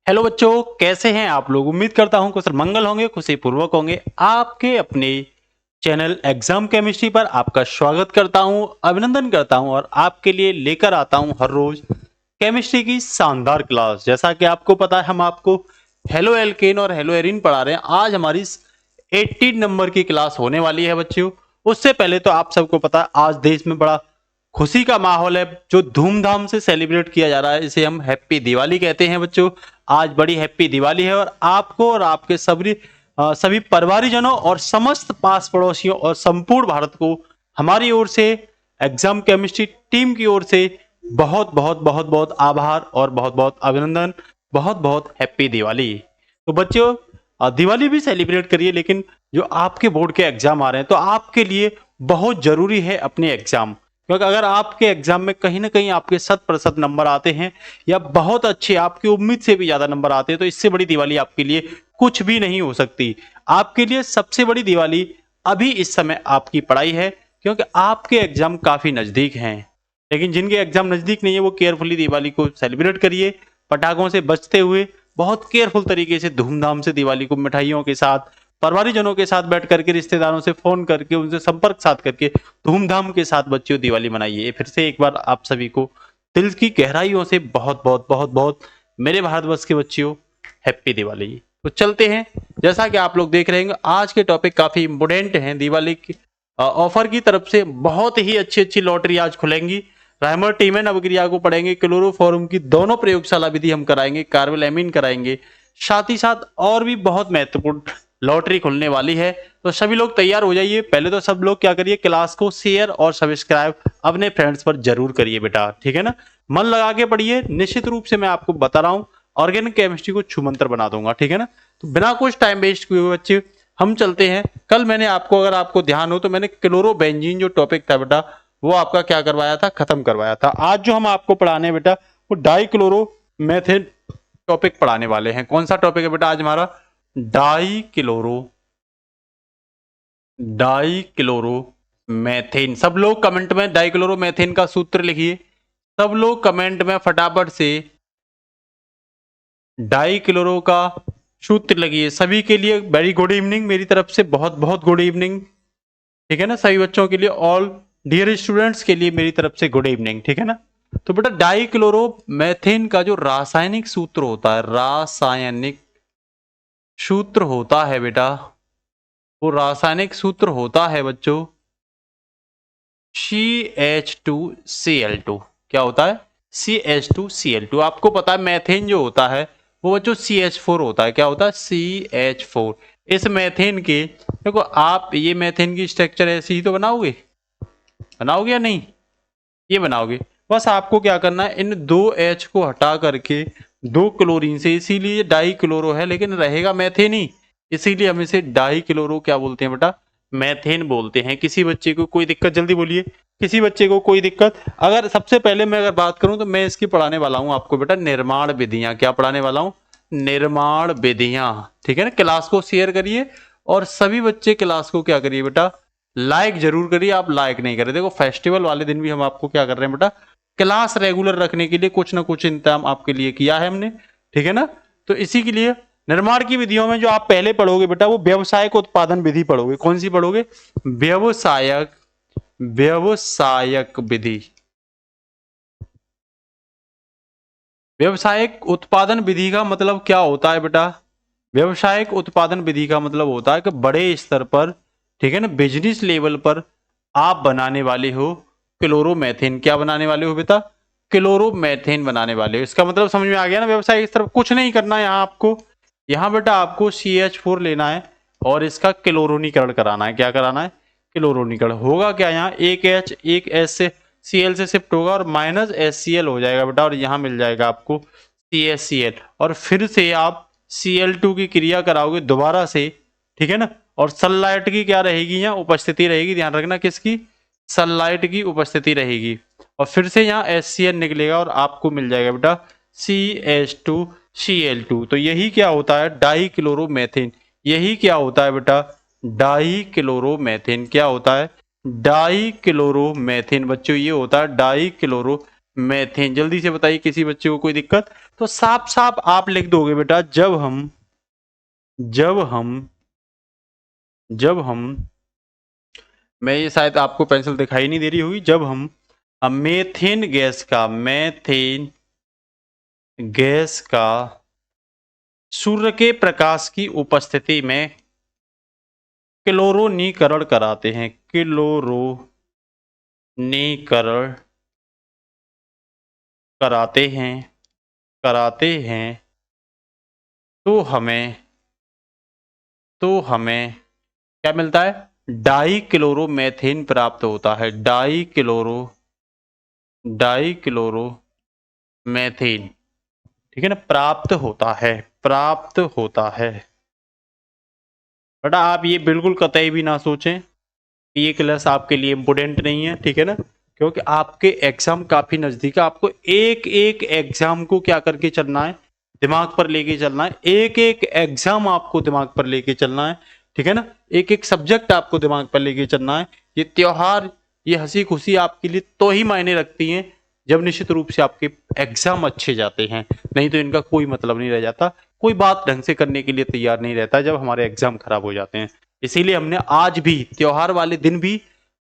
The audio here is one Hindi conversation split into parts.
हेलो बच्चों, कैसे हैं आप लोग। उम्मीद करता हूं कुशल मंगल होंगे, खुशी पूर्वक होंगे। आपके अपने चैनल एग्जाम केमिस्ट्री पर आपका स्वागत करता हूं, अभिनंदन करता हूं और आपके लिए लेकर आता हूं हर रोज केमिस्ट्री की शानदार क्लास। जैसा कि आपको पता है, हम आपको हेलो एल्केन और हेलो एरिन पढ़ा रहे हैं। आज हमारी 18 नंबर की क्लास होने वाली है बच्चों। उससे पहले तो आप सबको पता है, आज देश में बड़ा खुशी का माहौल है जो धूमधाम से सेलिब्रेट किया जा रहा है। इसे हम हैप्पी दिवाली कहते हैं बच्चों। आज बड़ी हैप्पी दिवाली है और आपको और आपके सभी परिवारजनों और समस्त पास पड़ोसियों और संपूर्ण भारत को हमारी ओर से, एग्जाम केमिस्ट्री टीम की ओर से बहुत बहुत बहुत बहुत आभार और बहुत बहुत अभिनंदन। बहुत बहुत हैप्पी दिवाली। तो बच्चों, दिवाली भी सेलिब्रेट करिए, लेकिन जो आपके बोर्ड के एग्जाम आ रहे हैं तो आपके लिए बहुत जरूरी है अपने एग्जाम। क्योंकि अगर आपके एग्जाम में कहीं ना कहीं आपके 100% नंबर आते हैं या बहुत अच्छे, आपकी उम्मीद से भी ज्यादा नंबर आते हैं, तो इससे बड़ी दिवाली आपके लिए कुछ भी नहीं हो सकती। आपके लिए सबसे बड़ी दिवाली अभी इस समय आपकी पढ़ाई है, क्योंकि आपके एग्जाम काफी नजदीक हैं। लेकिन जिनके एग्जाम नजदीक नहीं है वो केयरफुली दिवाली को सेलिब्रेट करिए, पटाखों से बचते हुए, बहुत केयरफुल तरीके से धूमधाम से दिवाली को मिठाइयों के साथ, परिवारजनों के साथ बैठ करके, रिश्तेदारों से फोन करके, उनसे संपर्क साध करके धूमधाम के साथ बच्चों दिवाली मनाइए। फिर से एक बार आप सभी को दिल की गहराइयों से बहुत बहुत बहुत बहुत मेरे भारतवर्ष के बच्चों हैप्पी दिवाली। तो चलते हैं। जैसा कि आप लोग देख रहे हैं, आज के टॉपिक काफी इंपोर्टेंट हैं। दिवाली की ऑफर की तरफ से बहुत ही अच्छी अच्छी लॉटरी आज खुलेंगी। राइमर टीम नवक्रिया को पढ़ेंगे, क्लोरोफॉर्म की दोनों प्रयोगशाला विधि हम कराएंगे, कार्बोलैमिन कराएंगे, साथ ही साथ और भी बहुत महत्वपूर्ण लॉटरी खुलने वाली है। तो सभी लोग तैयार हो जाइए। पहले तो सब लोग क्या करिए, क्लास को शेयर और सब्सक्राइब अपने फ्रेंड्स पर जरूर करिए बेटा, ठीक है ना। मन लगा के पढ़िए। निश्चित रूप से मैं आपको बता रहा हूँ, ऑर्गेनिक केमिस्ट्री को छूमंतर बना दूंगा, ठीक है ना। तो बिना कुछ टाइम वेस्ट किए हुए बच्चे हम चलते हैं। कल मैंने आपको, अगर आपको ध्यान हो तो, मैंने क्लोरोबेंजीन जो टॉपिक था बेटा, वो आपका क्या करवाया था, खत्म करवाया था। आज जो हम आपको पढ़ाने हैं बेटा, वो डाइक्लोरोमेथेन टॉपिक पढ़ाने वाले हैं। कौन सा टॉपिक है बेटा आज हमारा? डाइक्लोरोमेथेन। सब लोग कमेंट में डाइक्लोरोमेथेन का सूत्र लिखिए। सब लोग कमेंट में फटाफट से डाइक्लोरो का सूत्र लगिए। सभी के लिए वेरी गुड इवनिंग मेरी तरफ से, बहुत बहुत गुड इवनिंग, ठीक है ना। सभी बच्चों के लिए, ऑल डियर स्टूडेंट्स के लिए मेरी तरफ से गुड इवनिंग, ठीक है ना। तो बेटा, डाइक्लोरोमेथेन का जो रासायनिक सूत्र होता है, रासायनिक सूत्र होता है बेटा, वो रासायनिक सूत्र होता है बच्चों CH2Cl2। क्या होता है? CH2Cl2। आपको पता है मैथेन जो होता है वो बच्चों CH4 होता है। क्या होता है? CH4। इस मैथेन के, देखो आप ये मैथेन की स्ट्रक्चर ऐसी ही तो बनाओगे, बनाओगे या नहीं? ये बनाओगे। बस आपको क्या करना है, इन दो H को हटा करके दो क्लोरीन से, इसीलिए डाई क्लोरो है, लेकिन रहेगा मैथेन ही, इसीलिए हम इसे डाई क्लोरो क्या बोलते हैं बेटा? मैथेन बोलते हैं। किसी बच्चे को कोई दिक्कत? जल्दी बोलिए, किसी बच्चे को कोई दिक्कत? अगर सबसे पहले मैं अगर बात करूं तो मैं इसकी पढ़ाने वाला हूं आपको बेटा निर्माण विधियां। क्या पढ़ाने वाला हूं? निर्माण विधियां, ठीक है ना। क्लास को शेयर करिए और सभी बच्चे क्लास को क्या करिए बेटा, लाइक जरूर करिए। आप लाइक नहीं करें, देखो फेस्टिवल वाले दिन भी हम आपको क्या कर रहे हैं बेटा, क्लास रेगुलर रखने के लिए कुछ ना कुछ इंतजाम आपके लिए किया है हमने, ठीक है ना। तो इसी के लिए निर्माण की विधियों में जो आप पहले पढ़ोगे बेटा, वो व्यवसायिक उत्पादन विधि पढ़ोगे। कौन सी पढ़ोगे? व्यवसायक व्यवसायक विधि। व्यवसायिक उत्पादन विधि का मतलब क्या होता है बेटा? व्यवसायिक उत्पादन विधि का मतलब होता है कि बड़े स्तर पर, ठीक है ना, बिजनेस लेवल पर आप बनाने वाले हो क्लोरोमेथेन। क्या बनाने वाले हो बेटा? क्लोरोमेथेन बनाने वाले हो। इसका मतलब समझ में आ गया ना। व्यवसाय इस तरफ कुछ नहीं करना है यहाँ आपको। यहाँ बेटा आपको CH4 लेना है और इसका क्लोरोनीकरण कराना है। क्या कराना है? क्लोरोनीकरण। होगा क्या यहाँ, एक H एक S से Cl से शिफ्ट होगा और माइनस HCl हो जाएगा बेटा, और यहाँ मिल जाएगा आपको CHCl, और फिर से आप Cl2 की क्रिया कराओगे दोबारा से, ठीक है ना। और सनलाइट की क्या रहेगी यहाँ? उपस्थिति रहेगी। ध्यान रखना, किसकी? सनलाइट की उपस्थिति रहेगी। और फिर से यहाँ HCl निकलेगा और आपको मिल जाएगा बेटा CH2Cl2। तो यही क्या होता है? डाइक्लोरोमेथेन। यही क्या होता है बेटा? डाइक्लोरोमेथेन। क्या होता है? डाइक्लोरोमेथेन बच्चों, ये होता है डाइक्लोरोमेथेन। मेथेन। जल्दी से बताइए किसी बच्चे को कोई दिक्कत? तो साफ साफ आप लिख दोगे बेटा, जब हम मैं ये शायद आपको पेंसिल दिखाई नहीं दे रही होगी, जब हम मेथेन गैस का सूर्य के प्रकाश की उपस्थिति में क्लोरोनीकरण कराते हैं, क्लोरोनीकरण कराते हैं, तो हमें क्या मिलता है? डाई क्लोरोमेथेन प्राप्त होता है। डाई क्लोरोमेथेन, ठीक है ना, प्राप्त होता है। बेटा आप ये बिल्कुल कतई भी ना सोचें कि ये क्लास आपके लिए इम्पोर्टेंट नहीं है, ठीक है ना, क्योंकि आपके एग्जाम काफी नजदीक है। आपको एक एक एग्जाम को क्या करके चलना है? दिमाग पर लेके चलना है। एक एक एग्जाम आपको दिमाग पर लेके चलना है, ठीक है ना, एक एक सब्जेक्ट आपको दिमाग पर लेके चलना है। ये त्योहार, ये हंसी खुशी आपके लिए तो ही मायने रखती हैं जब निश्चित रूप से आपके एग्जाम अच्छे जाते हैं, नहीं तो इनका कोई मतलब नहीं रह जाता। कोई बात ढंग से करने के लिए तैयार नहीं रहता जब हमारे एग्जाम खराब हो जाते हैं। इसीलिए हमने आज भी त्योहार वाले दिन भी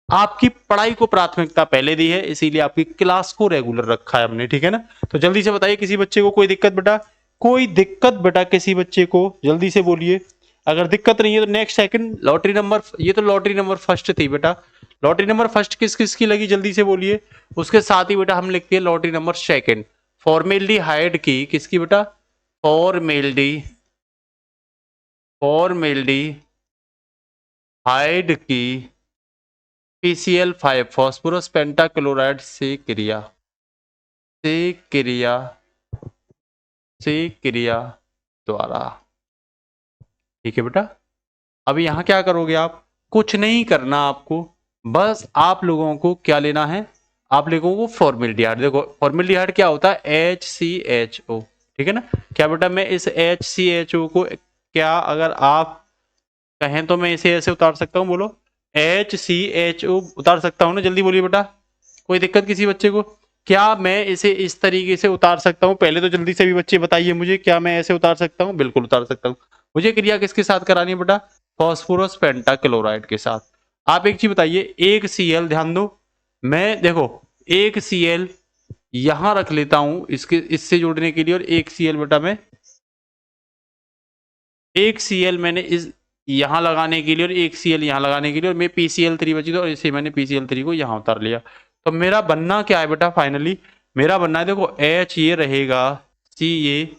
आपकी पढ़ाई को प्राथमिकता पहले दी है, इसीलिए आपकी क्लास को रेगुलर रखा है हमने, ठीक है ना। तो जल्दी से बताइए किसी बच्चे को कोई दिक्कत बेटा? कोई दिक्कत बेटा किसी बच्चे को? जल्दी से बोलिए। अगर दिक्कत नहीं है तो नेक्स्ट सेकंड लॉटरी नंबर, ये तो लॉटरी नंबर फर्स्ट थी बेटा। लॉटरी नंबर फर्स्ट किस किस की लगी? जल्दी से बोलिए। उसके साथ ही बेटा हम लिखते हैं लॉटरी नंबर सेकंड, फॉर्मेल्डिहाइड की, किसकी बेटा? फॉर्मेल्डिहाइड की PCl5 फॉस्फोरस पेंटाक्लोराइड से क्रिया द्वारा, ठीक है बेटा। अब यहां क्या करोगे आप? कुछ नहीं करना आपको, बस आप लोगों को क्या लेना है? आप लोगों को फॉर्मेल्डिहाइड, देखो फॉर्मेल्डिहाइड क्या होता है? HCHO, ठीक है ना। क्या बेटा मैं इस HCHO को क्या अगर आप कहें तो मैं इसे ऐसे उतार सकता हूं? बोलो, HCHO उतार सकता हूं ना? जल्दी बोलिए बेटा। कोई दिक्कत किसी बच्चे को? क्या मैं इसे इस तरीके से उतार सकता हूं? पहले तो जल्दी से भी बच्चे बताइए मुझे, क्या मैं ऐसे उतार सकता हूं? बिल्कुल उतार सकता हूं। मुझे क्रिया किसके साथ करानी है बेटा? फॉस्फोरस पेंटाक्लोराइड के साथ। आप एक चीज बताइए, एक Cl, ध्यान दो, मैं देखो एक Cl यहां रख लेता हूं इसके इससे जोड़ने के लिए, और एक Cl बेटा मैं एक Cl मैंने इस यहां लगाने के लिए और एक Cl यहां लगाने के लिए, और मैं PCl3 बची तो, और इसे मैंने PCl3 को यहां उतार लिया। तो मेरा बनना क्या है बेटा? फाइनली मेरा बनना है, देखो H ये रहेगा, C ये,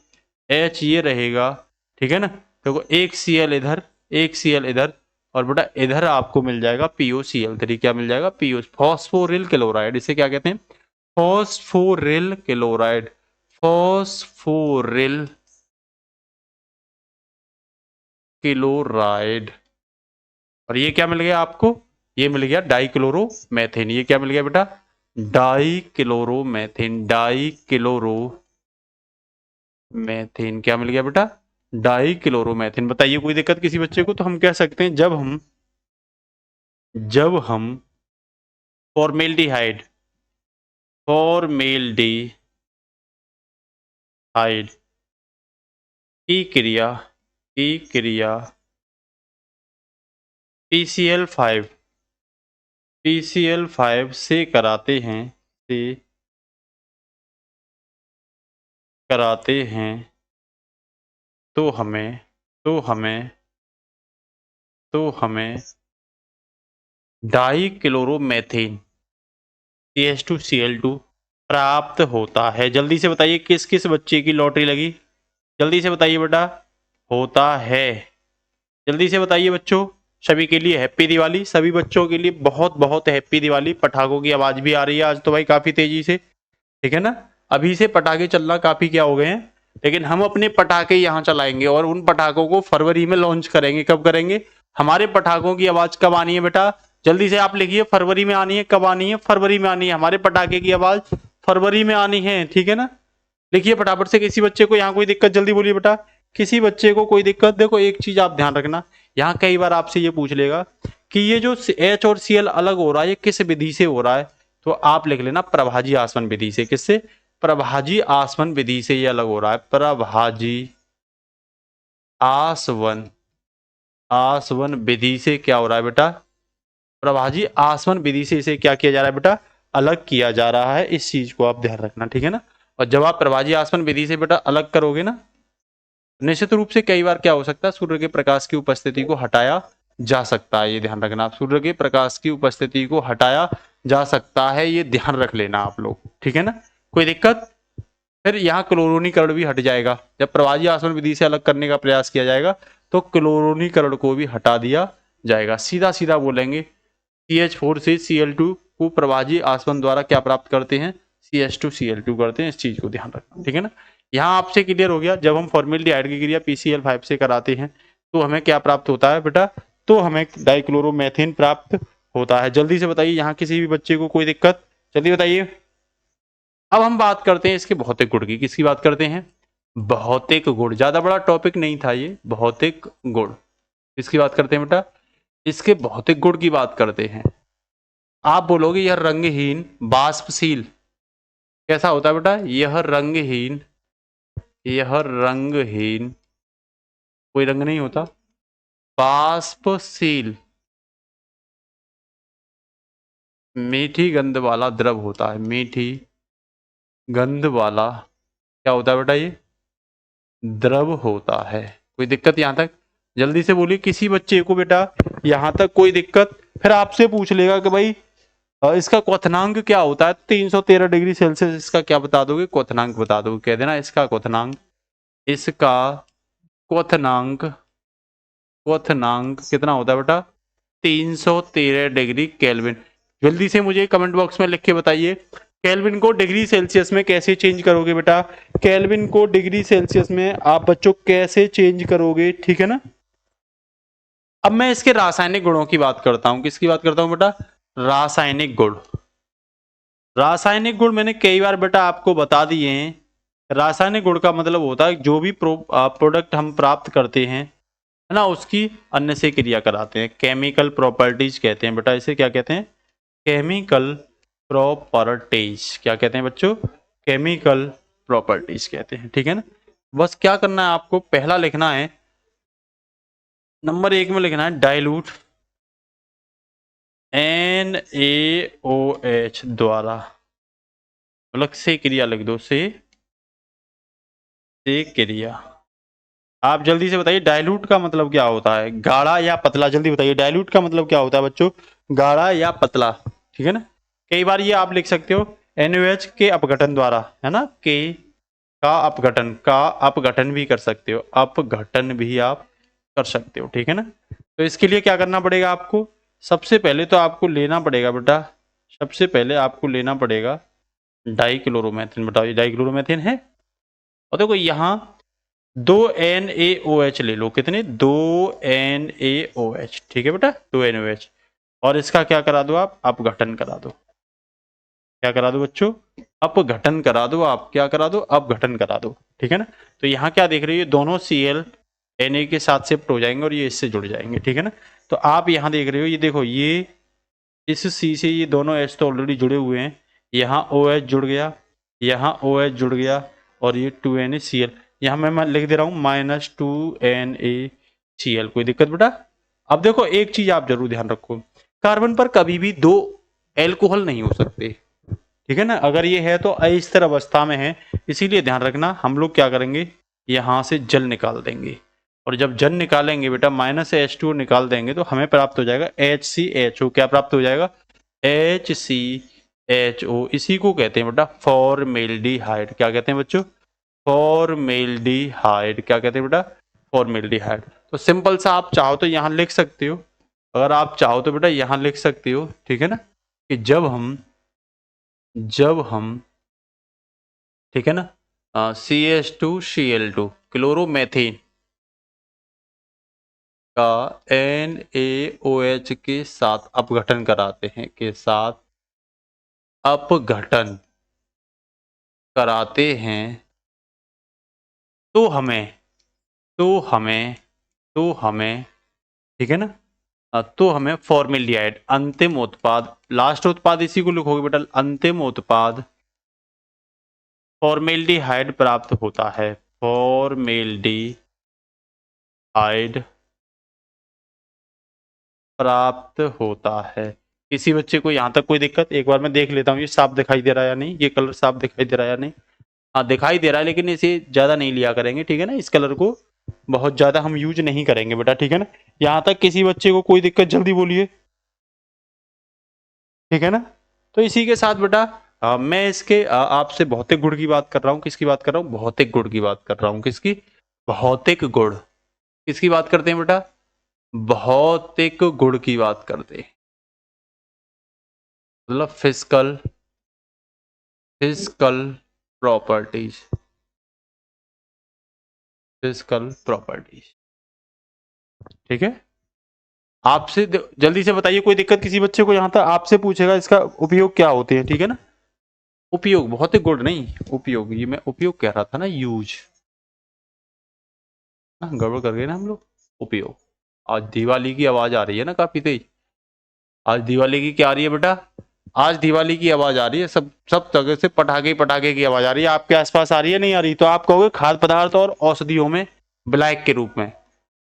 H ये रहेगा, ठीक है ना। देखो एक Cl इधर, एक Cl इधर, और बेटा इधर आपको मिल जाएगा POCl3। क्या मिल जाएगा? Phosphoryl chloride. इसे क्या कहते हैं? Phosphoryl chloride, phosphoryl chloride. और ये क्या मिल गया आपको? ये मिल गया डाइक्लोरोमेथेन। ये क्या मिल गया बेटा? Dichloromethane, dichloromethane. क्या मिल गया बेटा? डाइक्लोरोमेथेन। बताइए कोई दिक्कत किसी बच्चे को? तो हम कह सकते हैं जब हम फॉर्मेल्डिहाइड की क्रिया PCl5 से कराते हैं तो हमें डाइक्लोरोमेथेन CH2Cl2 प्राप्त होता है। जल्दी से बताइए किस किस बच्चे की लॉटरी लगी? जल्दी से बताइए बेटा। होता है, जल्दी से बताइए बच्चों। सभी के लिए हैप्पी दिवाली, सभी बच्चों के लिए बहुत बहुत हैप्पी दिवाली। पटाखों की आवाज भी आ रही है आज तो भाई काफी तेजी से, ठीक है ना। अभी से पटाखे चलना काफी क्या हो गए हैं, लेकिन हम अपने पटाखे यहाँ चलाएंगे और उन पटाखों को फरवरी में लॉन्च करेंगे। कब करेंगे? हमारे पटाखों की आवाज कब आनी है बेटा? जल्दी से आप लिखिए, फरवरी में आनी है। कब आनी है? फरवरी में आनी है। हमारे पटाखे की आवाज फरवरी में आनी है, ठीक है ना। लिखिए फटाफट से। किसी बच्चे को यहाँ कोई दिक्कत? जल्दी बोलिए बेटा। किसी बच्चे को कोई दिक्कत? देखो एक चीज आप ध्यान रखना, यहाँ कई बार आपसे ये पूछ लेगा कि ये जो H और Cl अलग हो रहा है, ये किस विधि से हो रहा है? तो आप लिख लेना प्रभाजी आसवन विधि से। किससे? प्रभाजी आसवन विधि से। ये अलग हो रहा है, प्रभाजी आसवन आसवन विधि से क्या हो रहा है बेटा? प्रभाजी आसवन विधि से इसे क्या किया जा रहा है बेटा? अलग किया जा रहा है। इस चीज को आप ध्यान रखना, ठीक है ना। और जब आप प्रभाजी आसवन विधि से बेटा अलग करोगे ना, निश्चित रूप से कई बार क्या हो सकता है, सूर्य के प्रकाश की उपस्थिति को हटाया जा सकता है। ये ध्यान रखना आप, सूर्य के प्रकाश की उपस्थिति को हटाया जा सकता है, ये ध्यान रख लेना आप लोग, ठीक है ना। कोई दिक्कत? फिर यहाँ क्लोरोनीकरण भी हट जाएगा। जब प्रभाजी आसवन विधि से अलग करने का प्रयास किया जाएगा तो क्लोरोनीकरण को भी हटा दिया जाएगा। सीधा सीधा बोलेंगे, CH4 से Cl2 को प्रभाजी आसवन द्वारा क्या प्राप्त करते हैं? CH2Cl2 करते हैं। इस चीज को ध्यान रखना, ठीक है ना। यहाँ आपसे क्लियर हो गया। जब हम फॉर्मेल्डिहाइड की क्रिया PCl5 से कराते हैं तो हमें क्या प्राप्त होता है बेटा? तो हमें डाइक्लोरोमेथेन प्राप्त होता है। जल्दी से बताइए, यहाँ किसी भी बच्चे को कोई दिक्कत? जल्दी बताइए। अब हम बात करते हैं इसके भौतिक गुण की। किसकी बात करते हैं? भौतिक गुण। ज्यादा बड़ा टॉपिक नहीं था ये, भौतिक गुण। किसकी बात करते हैं बेटा? इसके भौतिक गुण की बात करते हैं। आप बोलोगे यह रंगहीन वाष्पशील कैसा होता है बेटा? यह रंगहीन कोई रंग नहीं होता, वाष्पशील मीठी गंध वाला द्रव होता है। मीठी गंध वाला क्या होता है बेटा? ये द्रव होता है। कोई दिक्कत यहां तक? जल्दी से बोलिए किसी बच्चे को बेटा यहां तक कोई दिक्कत? फिर आपसे पूछ लेगा कि भाई इसका क्वथनांक क्या होता है? 313 डिग्री सेल्सियस इसका क्या बता दोगे? क्वथनांक बता दोगे। कह देना इसका क्वथनांक कितना होता है बेटा? 313 डिग्री केल्विन। जल्दी से मुझे कमेंट बॉक्स में लिख के बताइए, केल्विन को डिग्री सेल्सियस में कैसे चेंज करोगे बेटा? केल्विन को डिग्री सेल्सियस में आप बच्चों कैसे चेंज करोगे, ठीक है ना। अब मैं इसके रासायनिक गुणों की बात करता हूं। किसकी बात करता हूं बेटा? रासायनिक गुण। रासायनिक गुण मैंने कई बार बेटा आपको बता दिए हैं। रासायनिक गुण का मतलब होता है जो भी प्रोडक्ट हम प्राप्त करते हैं, है ना, उसकी अन्य से क्रिया कराते हैं। केमिकल प्रॉपर्टीज कहते हैं बेटा इसे। क्या कहते हैं? Chemical properties. क्या कहते हैं बच्चों? केमिकल प्रॉपर्टीज कहते हैं, ठीक है ना। बस क्या करना है आपको? पहला लिखना है, नंबर 1 में लिखना है डाइल्यूट NaOH द्वारा, मतलब से क्रिया लिख दो, से क्रिया। आप जल्दी से बताइए डाइल्यूट का मतलब क्या होता है? गाढ़ा या पतला? जल्दी बताइए डाइल्यूट का मतलब क्या होता है बच्चों? गाढ़ा या पतला, ठीक है ना। कई बार ये आप लिख सकते हो NaOH के अपघटन द्वारा, है ना। के का अपघटन भी कर सकते हो, अपघटन भी आप कर सकते हो, ठीक है ना। तो इसके लिए क्या करना पड़ेगा आपको? सबसे पहले तो आपको लेना पड़ेगा बेटा, सबसे पहले आपको लेना पड़ेगा डाइक्लोरोमेथेन। बताओ ये डाइक्लोरोमेथेन है। और देखो यहाँ 2 NaOH ले लो। कितने? 2 NaOH, ठीक है बेटा, 2 NaOH। और इसका क्या करा दो आप? अपघटन करा दो। क्या करा दो बच्चों? अपघटन करा दो आप। क्या करा दो? अपघटन करा दो, ठीक है ना। तो यहाँ क्या देख रहे हो? दोनों Cl Na के साथ शिफ्ट हो जाएंगे और ये इससे जुड़ जाएंगे, ठीक है ना। तो आप यहाँ देख रहे हो, ये देखो, ये इस C से ये दोनों H तो ऑलरेडी जुड़े हुए हैं। यहाँ OH जुड़ गया, यहाँ OH जुड़ गया, और ये 2NaCl। यहाँ मैं लिख दे रहा हूँ -2NaCl। कोई दिक्कत बेटा? अब देखो एक चीज आप जरूर ध्यान रखो, कार्बन पर कभी भी 2 एल्कोहल नहीं हो सकते, ठीक है ना। अगर ये है तो अस्थिर अवस्था में है, इसीलिए ध्यान रखना। हम लोग क्या करेंगे? यहां से जल निकाल देंगे, और जब जल निकालेंगे बेटा -H2 निकाल देंगे तो हमें प्राप्त हो जाएगा HCHO। क्या प्राप्त हो जाएगा? HCHO। इसी को कहते हैं बेटा फॉर्मेल्डिहाइड। क्या कहते हैं बच्चों? फॉर्मेल्डिहाइड। क्या कहते हैं बेटा? फॉर्मेल्डिहाइड। तो सिंपल सा आप चाहो तो यहां लिख सकते हो, अगर आप चाहो तो बेटा यहां लिख सकते हो, ठीक है ना, कि जब हम ठीक है ना CH2Cl2 क्लोरोमेथेन का NaOH के साथ अपघटन कराते हैं, के साथ अपघटन कराते हैं, तो हमें ठीक है ना, तो हमें फॉर्मेल्डिहाइड अंतिम उत्पाद, लास्ट उत्पाद इसी को लिखोगे बेटा, अंतिम उत्पाद फॉर्मेल्डिहाइड प्राप्त होता है। फॉर्मेल्डिहाइड प्राप्त होता है। किसी बच्चे को यहाँ तक कोई दिक्कत? एक बार मैं देख लेता हूँ ये साफ दिखाई दे रहा है या नहीं, ये कलर साफ दिखाई दे रहा है या नहीं। हाँ दिखाई दे रहा है, लेकिन इसे ज़्यादा नहीं लिया करेंगे, ठीक है ना। इस कलर को बहुत ज़्यादा हम यूज नहीं करेंगे बेटा, ठीक है ना। यहाँ तक किसी बच्चे को कोई दिक्कत? जल्दी बोलिए, ठीक है ना। तो इसी के साथ बेटा मैं इसके आपसे भौतिक गुण की बात कर रहा हूँ। किसकी बात कर रहा हूँ? भौतिक गुण की बात कर रहा हूँ। किसकी? भौतिक गुण। किसकी बात करते हैं बेटा? भौतिक गुण की बात करते हैं, मतलब फिजिकल प्रॉपर्टीज, फिजिकल प्रॉपर्टीज, ठीक है। आपसे जल्दी से बताइए, कोई दिक्कत किसी बच्चे को? यहां तक आपसे पूछेगा इसका उपयोग क्या होते हैं, ठीक है ना। उपयोग, भौतिक गुण नहीं, उपयोग। ये मैं उपयोग कह रहा था ना, यूज। गड़बड़ कर गए ना हम लोग। उपयोग। आज दिवाली की आवाज आ रही है ना काफी तेज। आज दिवाली की क्या आ रही है बेटा? आज दिवाली की आवाज आ रही है, सब जगह से पटाखे पटाखे की आवाज आ रही है। आपके आसपास आ रही है, नहीं आ रही? तो आप कहोगे खाद्य पदार्थ और औषधियों में ब्लैक के रूप में,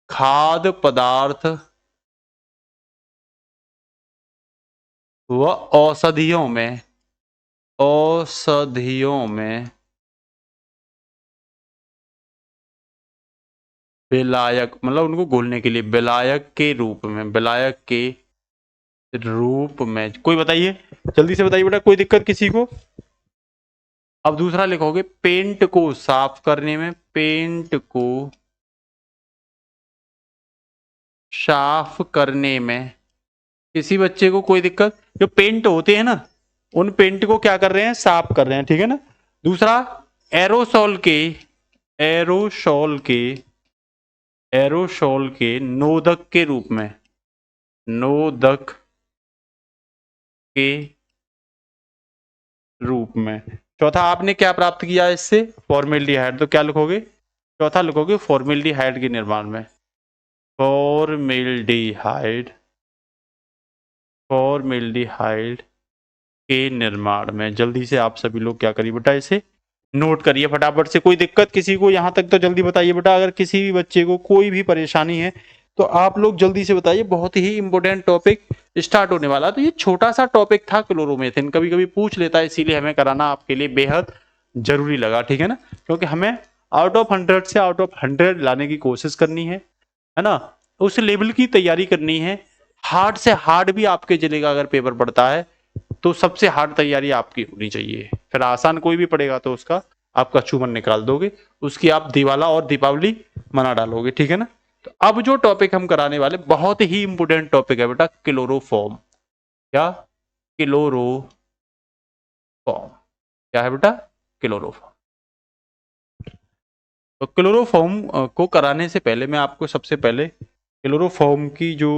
खाद्य पदार्थ व औषधियों में विलायक, मतलब उनको घोलने के लिए विलायक के रूप में, विलायक के रूप में। कोई बताइए, जल्दी से बताइए बेटा, कोई दिक्कत किसी को? अब दूसरा लिखोगे, पेंट को साफ करने में, पेंट को साफ करने में किसी बच्चे को कोई दिक्कत? जो पेंट होते हैं ना, उन पेंट को क्या कर रहे हैं? साफ कर रहे हैं, ठीक है ना। दूसरा, एरोसॉल के एरोसॉल के एरोसॉल के नोदक के रूप में, नोदक के रूप में। चौथा, आपने क्या प्राप्त किया इससे? फॉर्मेल्डिहाइड। तो क्या लिखोगे? चौथा लिखोगे फॉर्मेल्डिहाइड के निर्माण में, फॉर्मेल्डिहाइड फॉर्मेल्डिहाइड के निर्माण में। जल्दी से आप सभी लोग क्या करिए बेटा, इसे नोट करिए फटाफट से। कोई दिक्कत किसी को? यहां तक तो जल्दी बताइए बेटा। अगर किसी भी बच्चे को कोई भी परेशानी है तो आप लोग जल्दी से बताइए। बहुत ही इंपॉर्टेंट टॉपिक स्टार्ट होने वाला। तो ये छोटा सा टॉपिक था क्लोरोमेथेन, कभी कभी पूछ लेता है, इसीलिए हमें कराना आपके लिए बेहद जरूरी लगा, ठीक है ना। क्योंकि हमें आउट ऑफ 100 से आउट ऑफ 100 लाने की कोशिश करनी है ना। उस लेवल की तैयारी करनी है। हार्ड से हार्ड भी आपके जिले का अगर पेपर पड़ता है तो सबसे हार्ड तैयारी आपकी होनी चाहिए। फिर आसान कोई भी पड़ेगा तो उसका आपका चूमन निकाल दोगे, उसकी आप दिवाला और दीपावली मना डालोगे, ठीक है ना। तो अब जो टॉपिक हम कराने वाले, बहुत ही इंपोर्टेंट टॉपिक है बेटा, क्लोरोफॉर्म। क्या? क्लोरोफॉर्म। क्या है बेटा? क्लोरोफॉर्म। तो क्लोरोफॉर्म को कराने से पहले मैं आपको सबसे पहले क्लोरोफॉर्म की जो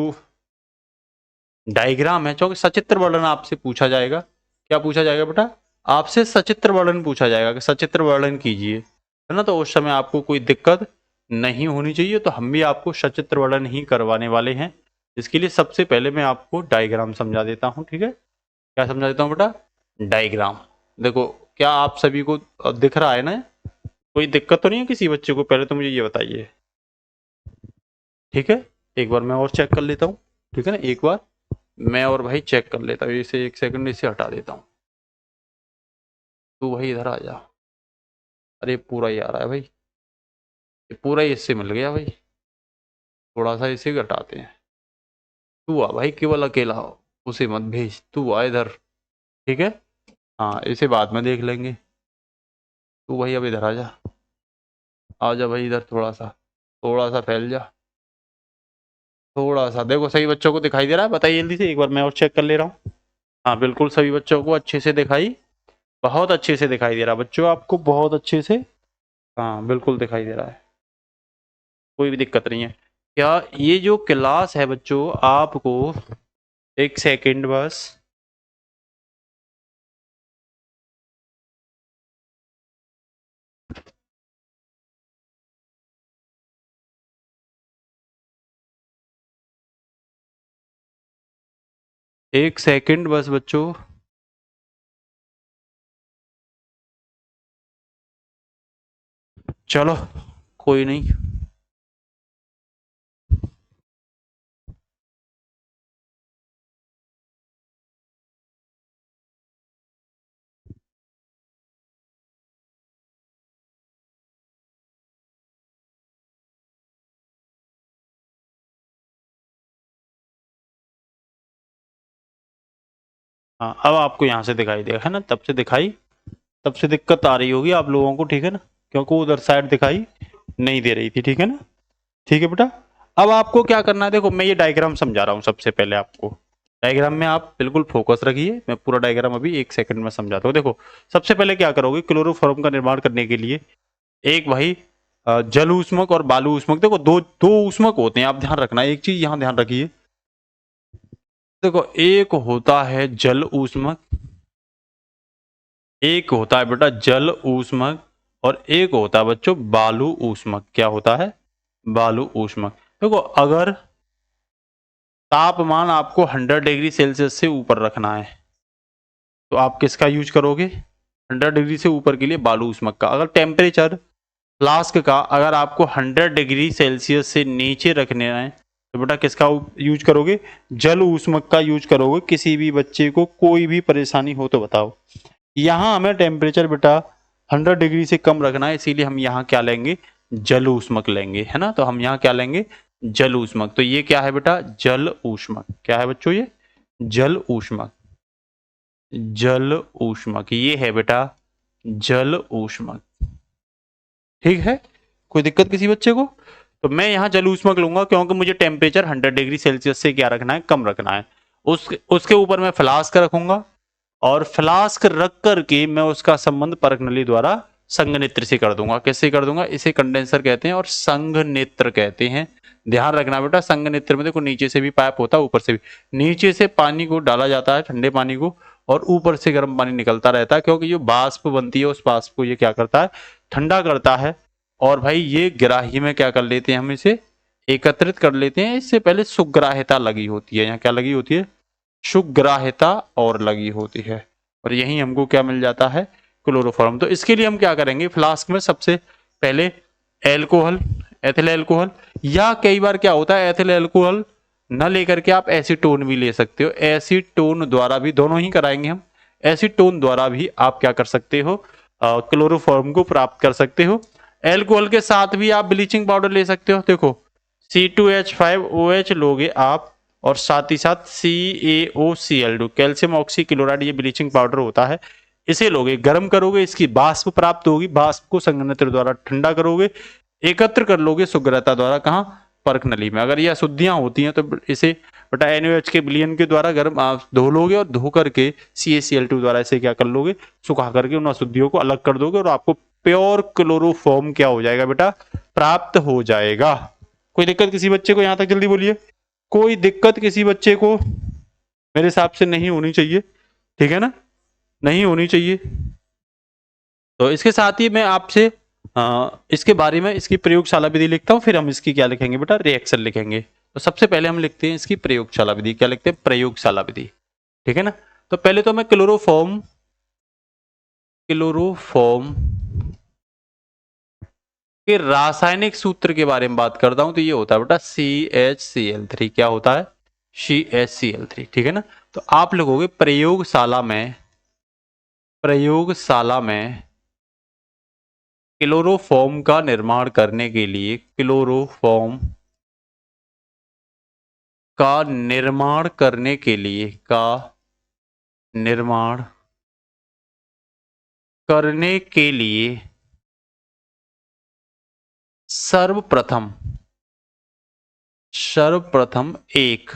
डायग्राम है, क्योंकि सचित्र वर्णन आपसे पूछा जाएगा। क्या पूछा जाएगा बेटा? आपसे सचित्र वर्णन पूछा जाएगा कि सचित्र वर्णन कीजिए, है ना। तो उस समय आपको कोई दिक्कत नहीं होनी चाहिए। तो हम भी आपको सचित्र वर्णन ही करवाने वाले हैं। इसके लिए सबसे पहले मैं आपको डायग्राम समझा देता हूँ, ठीक है। क्या समझा देता हूँ बेटा? डायग्राम। देखो, क्या आप सभी को दिख रहा है ना? कोई दिक्कत तो नहीं है किसी बच्चे को? पहले तो मुझे ये बताइए, ठीक है। एक बार मैं और चेक कर लेता हूँ, ठीक है ना। एक बार मैं और भाई चेक कर लेता हूँ। इसे एक सेकंड इसे हटा देता हूँ। तू भाई इधर आ जा। अरे पूरा ही आ रहा है भाई, ये पूरा ही इससे मिल गया भाई। थोड़ा सा इसे घटाते हैं। तू आ भाई, केवल अकेला हो, उसे मत भेज, तू आ इधर, ठीक है। हाँ, इसे बाद में देख लेंगे। तू भाई अब इधर आ जा भाई इधर, थोड़ा सा फैल जा। थोड़ा सा देखो, सही बच्चों को दिखाई दे रहा है? बताइए जल्दी से, एक बार मैं और चेक कर ले रहा हूँ। हाँ बिल्कुल, सभी बच्चों को अच्छे से दिखाई, बहुत अच्छे से दिखाई दे रहा है बच्चों, आपको बहुत अच्छे से। हाँ बिल्कुल दिखाई दे रहा है, कोई भी दिक्कत नहीं है। क्या ये जो क्लास है बच्चों, आपको एक सेकंड बस। एक सेकंड बस बच्चों। चलो कोई नहीं। हाँ अब आपको यहाँ से दिखाई देगा है ना, तब से दिखाई, तब से दिक्कत आ रही होगी आप लोगों को, ठीक है ना, क्योंकि उधर साइड दिखाई नहीं दे रही थी, ठीक है ना। ठीक है बेटा, अब आपको क्या करना है, देखो मैं ये डायग्राम समझा रहा हूँ सबसे पहले आपको। डायग्राम में आप बिल्कुल फोकस रखिए, मैं पूरा डायग्राम अभी एक सेकंड में समझाता हूँ। देखो सबसे पहले क्या करोगे, क्लोरोफॉर्म का निर्माण करने के लिए एक भाई जल ऊष्मक और बालू ऊष्मक, देखो दो दो ऊष्मक होते हैं, आप ध्यान रखना, एक चीज यहाँ ध्यान रखिए। देखो एक होता है जल ऊष्मक, एक होता है बेटा जल ऊष्मक, और एक होता है बच्चों बालू ऊष्मक। क्या होता है, बालू ऊष्मक। देखो अगर तापमान आपको 100 डिग्री सेल्सियस से ऊपर रखना है तो आप किसका यूज करोगे, 100 डिग्री से ऊपर के लिए बालू ऊष्मक का। अगर टेम्परेचर फ्लास्क का अगर आपको 100 डिग्री सेल्सियस से नीचे रखने हैं तो बेटा किसका यूज करोगे, जल ऊष्मक का यूज करोगे। किसी भी बच्चे को कोई भी परेशानी हो तो बताओ। यहाँ हमें टेम्परेचर बेटा 100 डिग्री से कम रखना है, इसीलिए हम यहाँ क्या लेंगे, जल ऊष्मक लेंगे, है ना। तो हम यहाँ क्या लेंगे, जल ऊष्मक। तो ये क्या है बेटा, जल ऊष्मक। क्या है बच्चों, ये जल ऊष्मक, जल ऊष्मक ये है बेटा जल ऊष्मक। ठीक है, कोई दिक्कत किसी बच्चे को। तो मैं यहाँ जल ऊष्मक लूंगा क्योंकि मुझे टेम्परेचर 100 डिग्री सेल्सियस से क्या रखना है, कम रखना है। उसके ऊपर मैं फ्लास्क रखूंगा, और फ्लास्क रख करके मैं उसका संबंध परख नली द्वारा संघनित्र से कर दूंगा। कैसे कर दूंगा, इसे कंडेंसर कहते हैं और संघनित्र कहते हैं। ध्यान रखना बेटा, संघनित्र में देखो नीचे से भी पाइप होता है, ऊपर से भी। नीचे से पानी को डाला जाता है, ठंडे पानी को, और ऊपर से गर्म पानी निकलता रहता है, क्योंकि जो वाष्प बनती है उस वाष्प को ये क्या करता है, ठंडा करता है। और भाई ये ग्राही में क्या कर लेते हैं, हम इसे एकत्रित कर लेते हैं। इससे पहले सुग्राह्यता लगी होती है, यहाँ क्या लगी होती है, सुग्राह्यता और लगी होती है, और यही हमको क्या मिल जाता है, क्लोरोफॉर्म। तो इसके लिए हम क्या करेंगे, फ्लास्क में सबसे पहले एल्कोहल, एथिल एल्कोहल, या कई बार क्या होता है एथिल एल्कोहल न लेकर के आप एसीटोन भी ले सकते हो। एसीटोन द्वारा भी, दोनों ही कराएंगे हम, एसीटोन द्वारा भी आप क्या कर सकते हो, क्लोरोफॉर्म को प्राप्त कर सकते हो। एल्कोहल के साथ भी आप ब्लीचिंग पाउडर ले सकते हो। देखो C2H5OH लोगे आप, और साथ ही साथ CaOCl2 कैल्शियम ऑक्सी क्लोराइड, ये ब्लीचिंग पाउडर होता है, इसे लोगे, गर्म करोगे, इसकी वाष्प प्राप्त होगी, वाष्प को संघनित्र द्वारा ठंडा करोगे, एकत्र कर लोगे सुग्रता द्वारा, कहाँ, परख नली में। अगर ये अशुद्धियां होती हैं तो इसे बेटा NaOH के विलयन के द्वारा गर्म धो लोगे, और धो करके CaCl2 द्वारा इसे क्या कर लोगे, सुखा करके उन अशुद्धियों को अलग कर दोगे, और आपको प्योर क्लोरोफॉर्म क्या हो जाएगा बेटा, प्राप्त हो जाएगा। कोई दिक्कत किसी बच्चे को, यहां तक जल्दी बोलिए। कोई दिक्कत किसी बच्चे को मेरे हिसाब से नहीं होनी चाहिए, ठीक है ना, नहीं होनी चाहिए। तो इसके साथ ही मैं आपसे इसके बारे में इसकी प्रयोगशाला विधि लिखता हूं, फिर हम इसकी क्या लिखेंगे बेटा, रिएक्शन लिखेंगे। तो सबसे पहले हम लिखते हैं इसकी प्रयोगशाला विधि। क्या लिखते हैं, प्रयोगशाला विधि, ठीक है ना। तो पहले तो मैं क्लोरोफॉर्म, क्लोरोफॉर्म के रासायनिक सूत्र के बारे में बात करता हूं। तो ये होता है बेटा CHCl3। क्या होता है, CHCl3, ठीक है ना। तो आप लिखोगे प्रयोगशाला में, प्रयोगशाला में क्लोरोफॉर्म का निर्माण करने के लिए, क्लोरोफॉर्म का निर्माण करने के लिए, का निर्माण करने के लिए सर्वप्रथम, सर्वप्रथम एक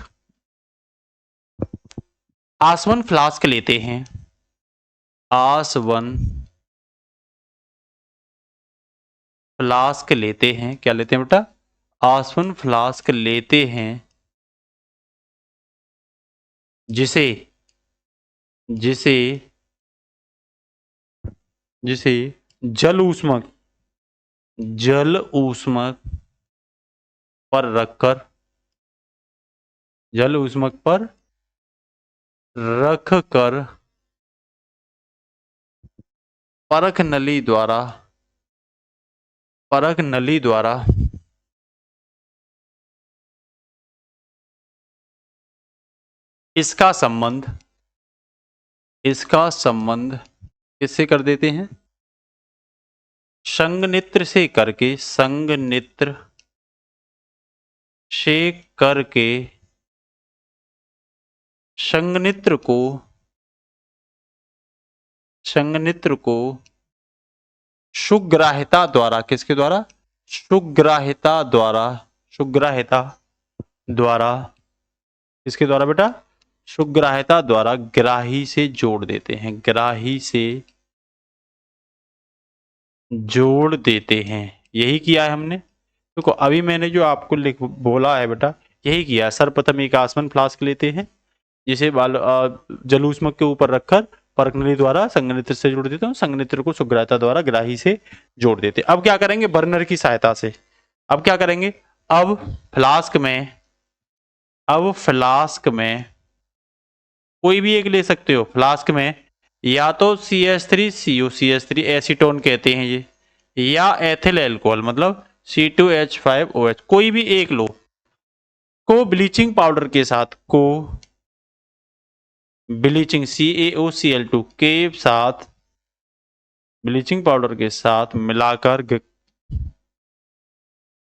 आसवन फ्लास्क लेते हैं, आसवन फ्लास्क लेते हैं। क्या लेते हैं बेटा, आसवन फ्लास्क लेते हैं, जिसे, जिसे, जिसे जल ऊष्मक, जल ऊष्मक पर रखकर, जल ऊष्मक पर रख कर परख नली द्वारा इसका संबंध किससे कर देते हैं? संघनित्र से करके, संघनित्र से करके संघनित्र को सुग्राह्यता द्वारा, किसके द्वारा? सुग्राह्यता द्वारा किसके द्वारा बेटा? सुग्राह्यता द्वारा ग्राही से जोड़ देते हैं, ग्राही से जोड़ देते हैं। यही किया है हमने। देखो अभी मैंने जो आपको बोला है बेटा, यही किया। सर्वप्रथम एक आसमान फ्लास्क लेते हैं जिसे जलूष्मक के ऊपर रखकर परख नली द्वारा संघनित्र से जोड़ देते हैं, संघनित्र को सुग्राह्यता द्वारा ग्राही से जोड़ देते हैं। अब क्या करेंगे? बर्नर की सहायता से। अब क्या करेंगे? अब फ्लास्क में कोई भी एक ले सकते हो। फ्लास्क में या तो CH3 CuCH3 एसीटोन कहते हैं ये, या एथिल अल्कोहल मतलब C2H5OH, कोई भी एक लो, को ब्लीचिंग पाउडर के साथ, को ब्लीचिंग CaOCl2 के साथ, ब्लीचिंग पाउडर के साथ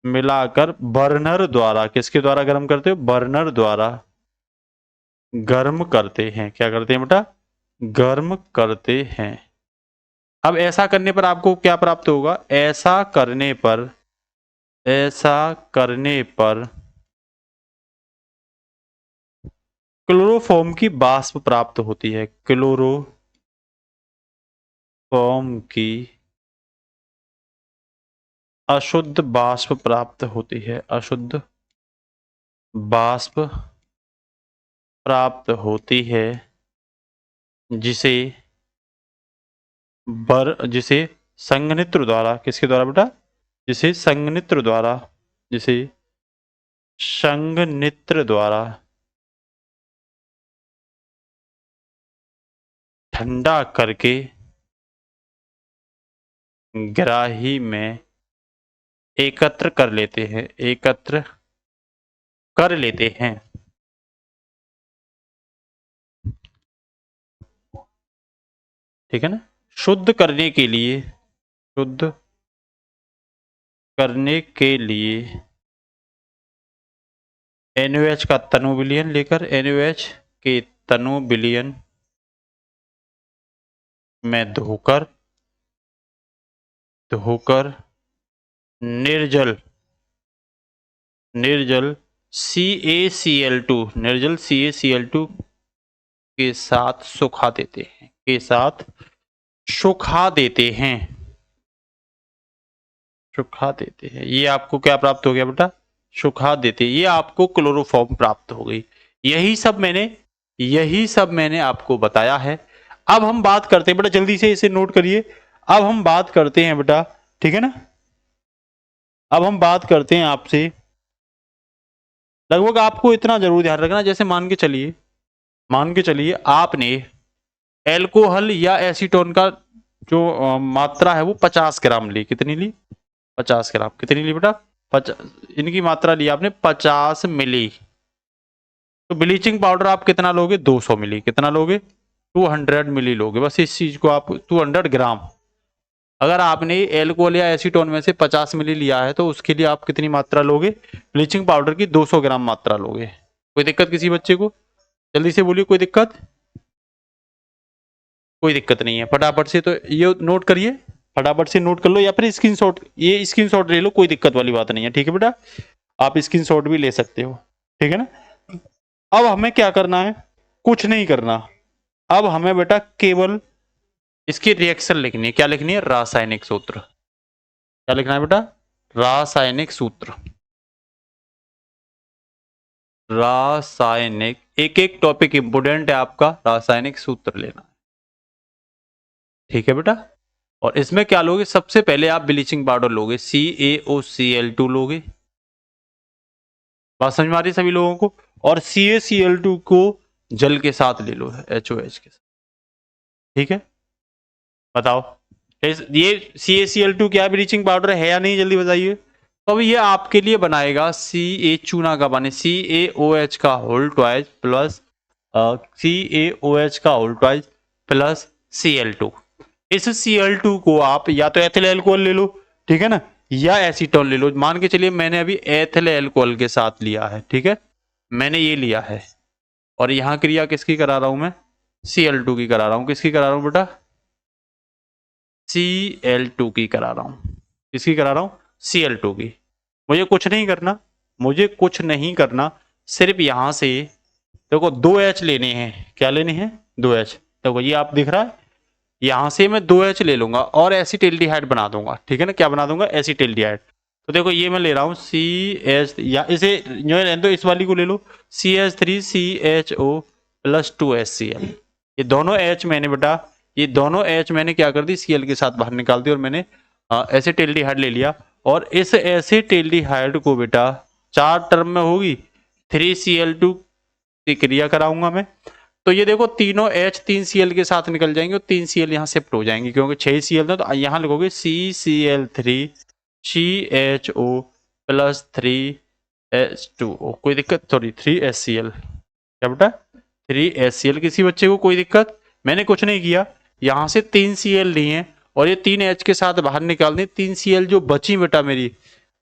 मिलाकर बर्नर द्वारा, किसके द्वारा गर्म करते हो? बर्नर द्वारा गर्म करते हैं। क्या करते हैं बेटा? गर्म करते हैं। अब ऐसा करने पर आपको क्या प्राप्त होगा? ऐसा करने पर क्लोरोफॉर्म की वाष्प प्राप्त होती है, क्लोरोफॉर्म की अशुद्ध वाष्प प्राप्त होती है, अशुद्ध वाष्प प्राप्त होती है, जिसे संघनित्र द्वारा, किसके द्वारा बेटा? जिसे संघनित्र द्वारा ठंडा करके ग्राही में एकत्र कर लेते हैं, ठीक है ना? शुद्ध करने के लिए NaOH का तनु विलयन लेकर, NaOH के तनु विलयन में धोकर निर्जल CaCl2 के साथ सुखा देते हैं। ये आपको क्या प्राप्त हो गया बेटा? सुखा देते। ये आपको क्लोरोफॉर्म प्राप्त हो गई। यही सब मैंने आपको बताया है। अब हम बात करते हैं बेटा, जल्दी से इसे नोट करिए। अब हम बात करते हैं बेटा, ठीक है ना? अब हम बात करते हैं आपसे, लगभग आपको इतना जरूर ध्यान रखना, जैसे मान के चलिए आपने एल्कोहल या एसीटोन का जो मात्रा है वो 50 ग्राम ली। कितनी ली? 50 ग्राम। कितनी ली बेटा? इनकी मात्रा ली आपने 50 मिली। तो ब्लीचिंग पाउडर आप कितना लोगे? 200 मिली। कितना लोगे? 200 मिली लोगे। बस इस चीज को आप 200 ग्राम। अगर आपने एल्कोहल या एसीटोन में से 50 मिली लिया है तो उसके लिए आप कितनी मात्रा लोगे? ब्लीचिंग पाउडर की 200 ग्राम मात्रा लोगे। कोई दिक्कत किसी बच्चे को? जल्दी से बोलिए, कोई दिक्कत? कोई दिक्कत नहीं है। फटाफट से तो ये नोट करिए, फटाफट से नोट कर लो, या फिर स्क्रीनशॉट ले लो, कोई दिक्कत वाली बात नहीं है। ठीक है बेटा, आप स्क्रीनशॉट भी ले सकते हो। ठीक है ना? अब हमें क्या करना है? कुछ नहीं करना। अब हमें बेटा केवल इसकी रिएक्शन लिखनी है। क्या लिखनी है? रासायनिक सूत्र। क्या लिखना है बेटा? रासायनिक सूत्र। रासायनिक, एक टॉपिक इंपोर्टेंट है आपका, रासायनिक सूत्र लेना। ठीक है बेटा? और इसमें क्या लोगे? सबसे पहले आप ब्लीचिंग पाउडर लोगे, CaOCl2 लोगे। बात समझ में आ रही है सभी लोगों को? और CaCl2 को जल के साथ ले लो, HOH के साथ, ठीक है। बताओ ये CaCl2 क्या ब्लीचिंग पाउडर है या नहीं, जल्दी बताइए। तो अब ये आपके लिए बनाएगा Ca चूना का पानी, CaOH का होल ट्वाइस प्लस CaOH का होल ट्वाइस प्लस Cl2। इस Cl2 को आप या तो एथिल एल्कोहल ले लो, ठीक है ना, या एसीटोन ले लो। मान के चलिए मैंने अभी एथिल एल्कोहल के साथ लिया है, ठीक है, मैंने ये लिया है। और यहां क्रिया किसकी करा रहा हूं मैं, Cl2 की करा रहा हूं। किसकी करा रहा हूं बेटा, Cl2 की करा रहा हूं। किसकी करा रहा हूं, Cl2 की। मुझे कुछ नहीं करना, मुझे कुछ नहीं करना, सिर्फ यहां से देखो 2H लेने हैं। क्या लेने हैं, 2H। देखो ये आप दिख रहा है, यहां से मैं 2H ले लूंगा और एसिटिल्डिहाइड बना दूंगा, ठीक है ना। क्या बना दूंगा, एसिटिल्डिहाइड। तो देखो ये मैं ले रहा हूं CH, या इसे तो इस वाली को ले लो, CH3CHO प्लस 2HCl। ये दोनों H मैंने बेटा, ये दोनों H मैंने क्या कर दी, Cl के साथ बाहर निकाल दी और मैंने एसिटिल्डिहाइड ले लिया। और इस एसिटिल्डिहाइड को बेटा 4 टर्म में होगी, 3Cl2 की क्रिया कराऊंगा मैं। तो ये देखो तीनों H 3Cl के साथ निकल जाएंगे और 3Cl यहाँ शिफ्ट हो जाएंगे, क्योंकि 6Cl था। तो यहाँ लिखोगे CCl3 CHO प्लस 3H2O। कोई दिक्कत, सॉरी 3HCl। क्या बेटा, 3HCl। किसी बच्चे को कोई दिक्कत, मैंने कुछ नहीं किया, यहाँ से 3Cl लिए और ये 3H के साथ बाहर निकाल दी। 3Cl जो बची बेटा मेरी,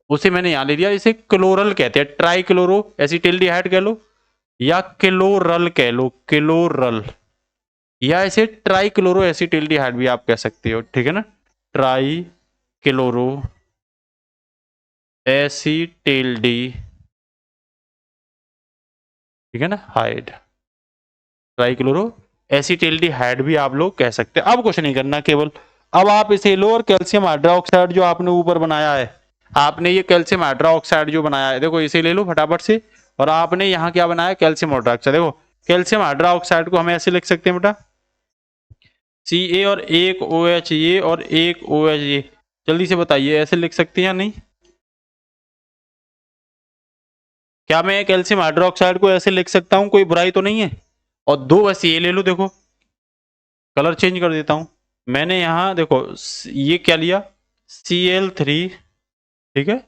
उसे मैंने यहाँ ले लिया। इसे क्लोरल कहते हैं, ट्राई क्लोरो एसिटिल्डिहाइड कह लो या क्लोरल कह लो, क्लोरल, या इसे ट्राई क्लोरो एसिटिल्डिहाइड भी आप कह सकते हो, ठीक है ना। ट्राई क्लोरो एसिटिल्डी, ठीक है ना, हाइड, ट्राई क्लोरो एसिटिल्डिहाइड भी आप लोग कह सकते हैं। अब कुछ नहीं करना, केवल अब आप इसे लो और कैल्शियम हाइड्रोक्साइड जो आपने ऊपर बनाया है, आपने ये कैल्शियम हाइड्रोक्साइड जो बनाया है, देखो इसे ले लो फटाफट से। और आपने यहाँ क्या बनाया, कैल्शियम हाइड्रोक्साइड। देखो कैल्शियम हाइड्रोक्साइड को हम ऐसे लिख सकते हैं बेटा, Ca और एक OH ये और एक OH ये। जल्दी से बताइए ऐसे लिख सकते हैं या नहीं। क्या मैं कैल्शियम हाइड्रोक्साइड को ऐसे लिख सकता हूं, कोई बुराई तो नहीं है। और 2 बस ये ले लो, देखो कलर चेंज कर देता हूं। मैंने यहां देखो ये क्या लिया, Cl3, ठीक है।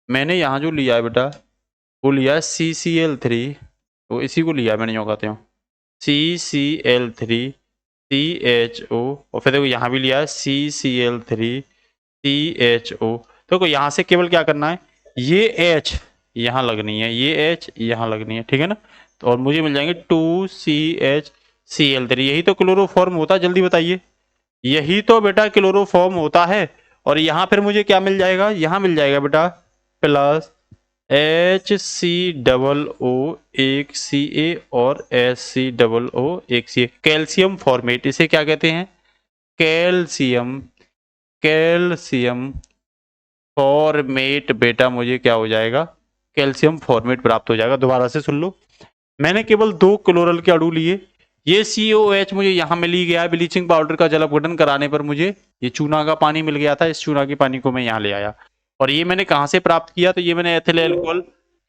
मैंने यहां जो लिया है बेटा वो लिया है CCl3, तो इसी को लिया मैंने, यूँ कहते हो CCl3 CHO। और फिर देखो यहाँ भी लिया है CCl3 CHO। देखो यहाँ से केवल क्या करना है, ये H यहाँ लगनी है, ये H यहाँ लगनी है, ठीक है ना। तो और मुझे मिल जाएंगे 2CHCl3। यही तो क्लोरोफॉर्म होता है, जल्दी बताइए, यही तो बेटा क्लोरोफॉर्म होता है। और यहाँ फिर मुझे क्या मिल जाएगा, यहाँ मिल जाएगा बेटा प्लस HCOO एक Ca और HCOO एक Ca। कैल्शियम फॉर्मेट, इसे क्या कहते हैं, कैल्शियम, कैल्शियम फॉर्मेट बेटा मुझे क्या हो जाएगा, कैल्शियम फॉर्मेट प्राप्त हो जाएगा। दोबारा से सुन लो, मैंने केवल 2 क्लोरल के अणु लिए। ये COH मुझे यहाँ मिल ही गया, ब्लीचिंग पाउडर का जल अपघटन कराने पर मुझे ये चूना का पानी मिल गया था। इस चूना के पानी को मैं यहाँ ले आया और ये मैंने कहाँ से प्राप्त किया, तो ये मैंने एथिल अल्कोहल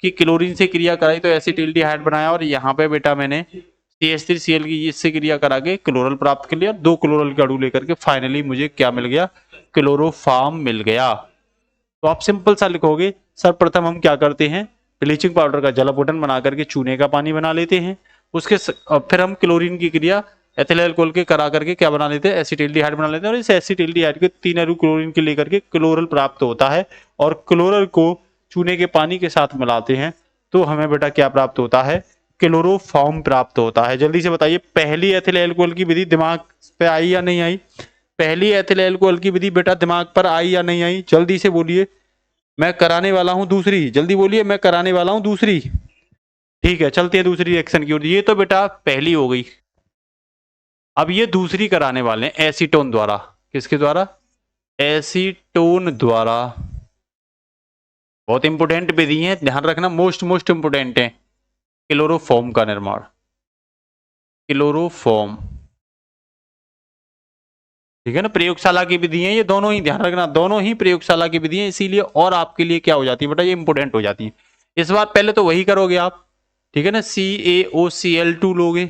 की क्लोरीन से क्रिया कराई तो एसिटिल्डिहाइड बनाया। और यहाँ पे बेटा मैंने CH3Cl की इससे क्रिया करा के क्लोरल प्राप्त कर लिया। 2 क्लोरल के अणु लेकर के फाइनली मुझे क्या मिल गया, क्लोरोफॉर्म मिल गया। तो आप सिंपल सा लिखोगे, सर्वप्रथम हम क्या करते हैं, ब्लीचिंग पाउडर का जल अपघटन बना करके चूने का पानी बना लेते हैं। उसके फिर हम क्लोरीन की क्रिया एथिल अल्कोहल के करा करके क्या बना लेते हैं, एसिटिल्डिहाइड बना लेते हैं। और इस एसिटिल्डिहाइड के 3 अणु क्लोरीन के लेकर के क्लोरल प्राप्त होता है और क्लोरल को चूने के पानी के साथ मिलाते हैं तो हमें बेटा क्या प्राप्त होता है, क्लोरोफॉर्म प्राप्त होता है। जल्दी से बताइए पहली एथिल अल्कोहल की विधि दिमाग पे आई या नहीं आई, पहली एथिल अल्कोहल की विधि बेटा दिमाग पर आई या नहीं आई, जल्दी से बोलिए। मैं कराने वाला हूं दूसरी, जल्दी बोलिए, मैं कराने वाला हूं दूसरी। ठीक है चलते हैं दूसरी रिएक्शन की ओर। ये तो बेटा पहली हो गई, अब ये दूसरी कराने वाले हैं एसीटोन द्वारा। किसके द्वारा, एसीटोन द्वारा। बहुत इंपोर्टेंट विधि है, ध्यान रखना, मोस्ट इंपोर्टेंट है। क्लोरोफॉर्म का निर्माण, क्लोरोफॉर्म, ठीक है ना, प्रयोगशाला की विधि है ये दोनों ही, ध्यान रखना दोनों ही प्रयोगशाला की विधि है, इसीलिए और आपके लिए क्या हो जाती है बेटा, ये इंपोर्टेंट हो जाती है। इस बार पहले तो वही करोगे आप, ठीक है ना, CaOCl2 लोगे,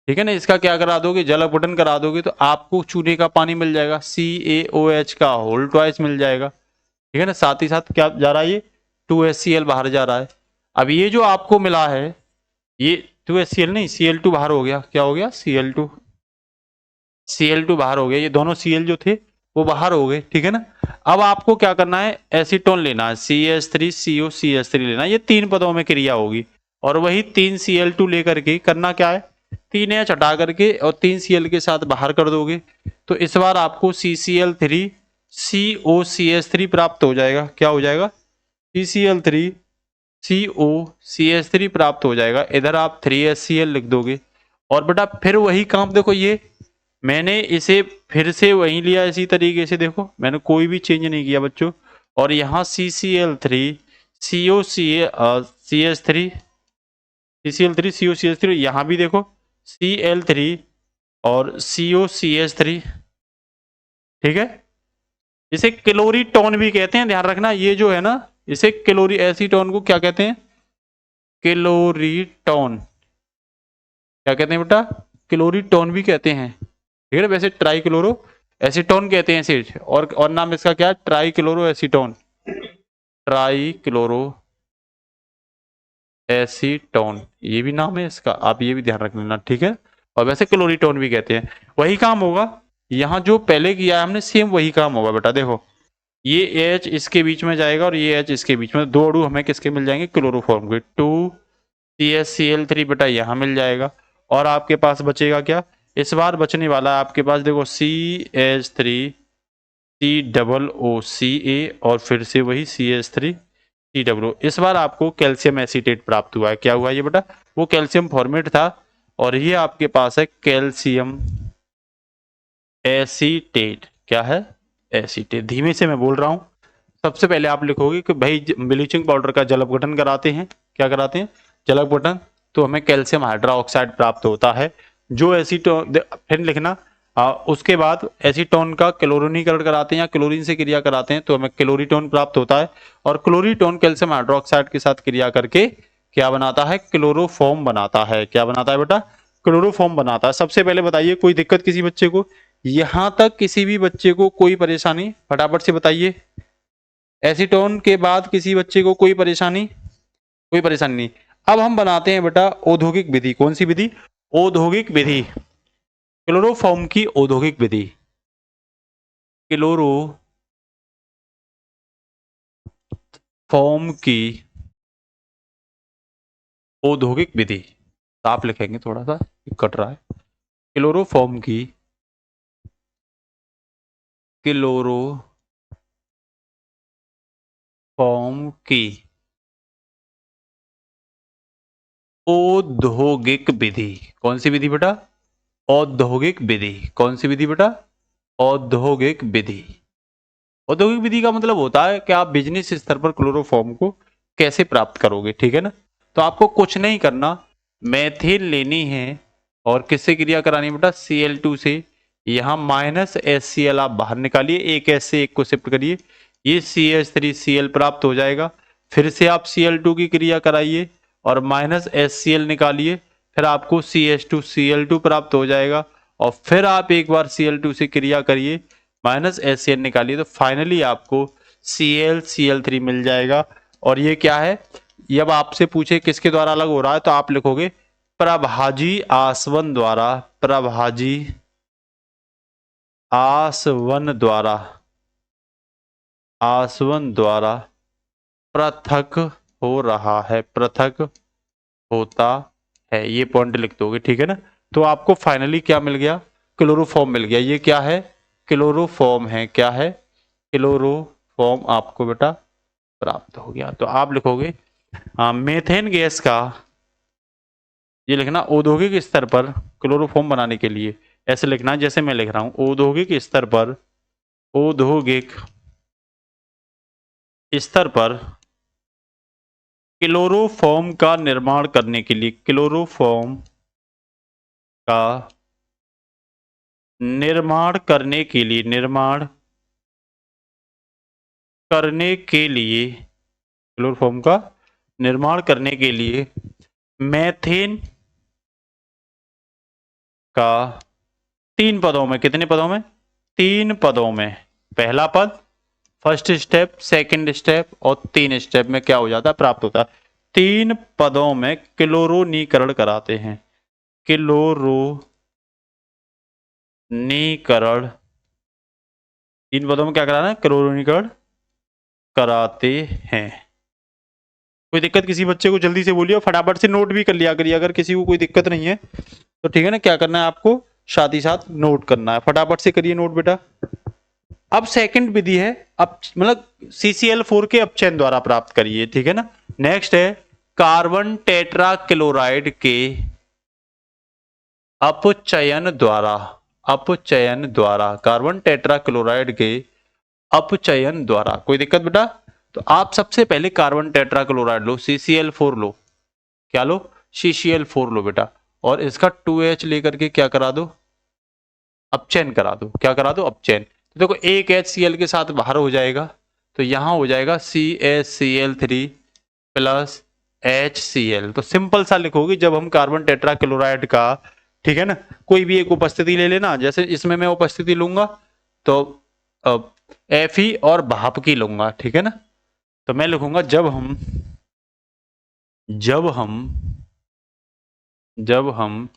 ठीक है ना, इसका क्या करा दोगे, जल अपघटन करा दोगे तो आपको चूने का पानी मिल जाएगा, CaOH का होल ट्वाइस मिल जाएगा, ठीक है ना। साथ ही साथ क्या जा रहा है, ये 2HCl बाहर जा रहा है। अब ये जो आपको मिला है, ये 2HCl नहीं, Cl2 बाहर हो गया, क्या हो गया, Cl2 बाहर हो गया, ये दोनों Cl जो थे वो बाहर हो गए, ठीक है ना। अब आपको क्या करना है, एसीटोन लेना है, CH3COCH3 लेना है, ये 3 पदों में क्रिया होगी, और वही 3Cl2 लेकर के करना क्या है, 3H हटा करके और 3Cl के साथ बाहर कर दोगे, तो इस बार आपको CCl3COCH3 प्राप्त हो जाएगा। क्या हो जाएगा, CCl3COCH3 प्राप्त हो जाएगा। इधर आप 3HCl लिख दोगे, और बेटा फिर वही काम, देखो ये मैंने इसे फिर से वही लिया इसी तरीके से, देखो मैंने कोई भी चेंज नहीं किया बच्चों, और यहाँ CCl3COCH3 यहाँ भी देखो Cl3 और COCH3, ठीक है। इसे क्लोरीटोन भी कहते हैं, ध्यान रखना, ये जो है ना, इसे क्लोरी एसीटोन को क्या कहते हैं, क्लोरीटोन, क्या कहते हैं बेटा, क्लोरीटोन भी कहते हैं, ठीक है। वैसे ट्राई क्लोरो एसीटोन कहते हैं इसे, और नाम इसका क्या है, try chloro acetone, try chloro acetone, ये भी नाम है इसका, आप ये भी ध्यान रख लेना, ठीक है। और वैसे क्लोरीटोन भी कहते हैं, वही काम होगा यहाँ जो पहले किया है हमने, सेम वही काम होगा बेटा। देखो ये H इसके बीच में जाएगा और ये H इसके बीच में, दो अणु हमें किसके मिल जाएंगे, क्लोरोफॉर्म के, 2CHCl3 बेटा यहाँ मिल जाएगा, और आपके पास बचेगा क्या, इस बार बचने वाला है आपके पास, देखो CH3COOCA और फिर से वही CH3COO। इस बार आपको कैल्शियम एसीटेट प्राप्त हुआ है। क्या हुआ ये बेटा, वो कैल्शियम फॉर्मेट था, और ये आपके पास है कैल्शियम एसीटेट। क्या है, एसीटेट। धीमे से मैं बोल रहा हूं। सबसे पहले आप लिखोगे कि भाई ब्लीचिंग पाउडर का जल अपघटन कराते हैं, क्या कराते हैं, जल अपघटन, तो हमें कैल्शियम हाइड्रोक्साइड प्राप्त होता है, जो एसीटोन, फिर लिखना उसके बाद एसीटोन का क्लोरीनीकरण कराते हैं या क्लोरीन से क्रिया कराते हैं तो हमें क्लोरीटोन प्राप्त होता है, और क्लोरीटोन कैल्शियम हाइड्रोक्साइड के साथ क्रिया करके क्या बनाता है, क्लोरोफॉर्म बनाता है। क्या बनाता है बेटा, क्लोरोफॉर्म बनाता है। सबसे पहले बताइए कोई दिक्कत किसी बच्चे को, यहां तक किसी भी बच्चे को कोई परेशानी, फटाफट से बताइए। एसीटोन के बाद किसी बच्चे को कोई परेशानी, कोई परेशानी नहीं। अब हम बनाते हैं बेटा औद्योगिक विधि, कौन सी विधि, औद्योगिक विधि, क्लोरोफॉर्म की औद्योगिक विधि, क्लोरोफॉर्म की औद्योगिक विधि, आप लिखेंगे, थोड़ा सा कट रहा है, क्लोरोफॉर्म की, क्लोरोफॉर्म की औद्योगिक विधि, कौन सी विधि बेटा, औद्योगिक विधि, कौन सी विधि बेटा, औद्योगिक विधि। औद्योगिक विधि का मतलब होता है कि आप बिजनेस स्तर पर क्लोरोफॉर्म को कैसे प्राप्त करोगे, ठीक है ना। तो आपको कुछ नहीं करना, मेथिल लेनी है और किससे क्रिया करानी है बेटा, Cl2 से। यहाँ -HCl आप बाहर निकालिए, एक S से एक को शिफ्ट करिए, ये CH3Cl प्राप्त हो जाएगा। फिर से आप Cl2 की क्रिया कराइए और -HCl निकालिए, फिर आपको CH2Cl2 प्राप्त हो जाएगा, और फिर आप एक बार Cl2 से क्रिया करिए, -HCl निकालिए, तो फाइनली आपको ClCl3 मिल जाएगा। और ये क्या है, ये अब आपसे पूछे किसके द्वारा अलग हो रहा है, तो आप लिखोगे प्रभाजी आसवन द्वारा, प्रभाजी आसवन द्वारा, आसवन द्वारा पृथक हो रहा है, पृथक होता है, ये पॉइंट लिख दोगे, ठीक है ना। तो आपको फाइनली क्या मिल गया, क्लोरोफॉर्म मिल गया। ये क्या है, क्लोरोफॉर्म है, क्या है, क्लोरोफॉर्म आपको बेटा प्राप्त हो गया। तो आप लिखोगे मेथेन गैस का, ये लिखना औद्योगिक स्तर पर क्लोरोफॉर्म बनाने के लिए, ऐसे लिखना जैसे मैं लिख रहा हूं, औद्योगिक स्तर पर, औद्योगिक स्तर पर क्लोरोफॉर्म का निर्माण करने के लिए, क्लोरोफॉर्म का निर्माण करने के लिए, निर्माण करने के लिए, क्लोरोफॉर्म का निर्माण करने के लिए मेथेन का 3 पदों में, कितने पदों में? 3 पदों में, पहला पद, फर्स्ट स्टेप, सेकंड स्टेप और 3 स्टेप में क्या हो जाता है? प्राप्त होता है। 3 पदों में क्लोरोनीकरण कराते हैं, क्लोरोनीकरण, 3 पदों में क्या कराना है? क्लोरोनीकरण कराते हैं। कोई दिक्कत किसी बच्चे को जल्दी से बोलिए, फटाफट से नोट भी कर लिया करिए अगर किसी को कोई दिक्कत नहीं है तो, ठीक है ना। क्या करना है आपको? साथ ही साथ नोट करना है, फटाफट से करिए नोट बेटा। अब सेकंड विधि है, अब मतलब CCl4 के अपचयन द्वारा प्राप्त करिए, ठीक है ना। नेक्स्ट है कार्बन टेट्रा क्लोराइड के अपचयन द्वारा, अपचयन द्वारा, कार्बन टेट्रा क्लोराइड के अपचयन द्वारा। कोई दिक्कत बेटा? तो आप सबसे पहले कार्बन टेट्रा क्लोराइड लो, CCl4 लो, क्या लो? CCl4 लो बेटा, और इसका 2H लेकर के क्या करा दो? अपचयन करा दो। क्या करा दो? अपचयन। तो देखो एक HCl के साथ बाहर हो जाएगा, तो यहां हो जाएगा CaCl3 प्लस HCl। तो सिंपल सा लिखोगे जब हम कार्बन टेट्रा क्लोराइड का, ठीक है ना, कोई भी एक उपस्थिति ले लेना, जैसे इसमें मैं उपस्थिति लूंगा तो Fe और भाप की लूंगा, ठीक है ना। तो मैं लिखूंगा जब हम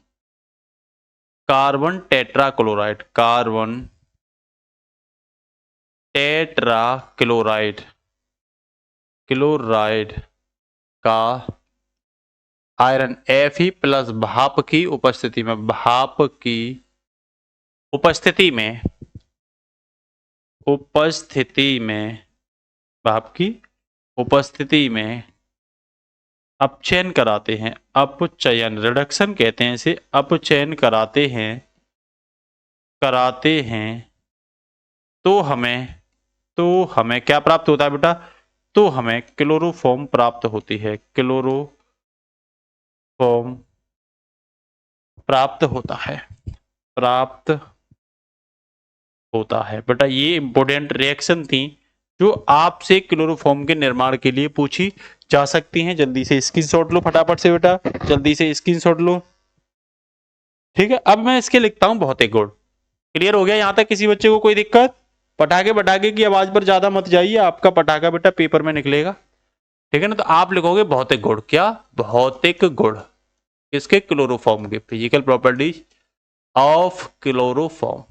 carbon tetra chloride, carbon tetra chloride, chloride का आयरन Fe प्लस भाप की उपस्थिति में, भाप की उपस्थिति में, उपस्थिति में, भाप की उपस्थिति में अपचयन कराते हैं, अपचयन, रिडक्शन कहते हैं इसे, अपचयन कराते हैं, कराते हैं, तो हमें क्या प्राप्त होता है बेटा? तो हमें क्लोरोफॉर्म प्राप्त होती है, क्लोरोफॉर्म प्राप्त होता है, प्राप्त होता है बेटा। ये इंपॉर्टेंट रिएक्शन थी जो आपसे क्लोरोफॉर्म के निर्माण के लिए पूछी जा सकती हैं। जल्दी से स्क्रीनशॉट लो फटाफट से बेटा, जल्दी से स्क्रीनशॉट लो, ठीक है। अब मैं इसके लिखता हूं भौतिक गुण। क्लियर हो गया यहां तक? किसी बच्चे को कोई दिक्कत? पटाखे पटाखे की आवाज पर ज्यादा मत जाइए, आपका पटाखा बेटा पेपर में निकलेगा, ठीक है ना। तो आप लिखोगे भौतिक गुण, क्या? भौतिक गुण किसके? क्लोरोफॉर्म के, फिजिकल प्रॉपर्टीज ऑफ क्लोरोफॉर्म,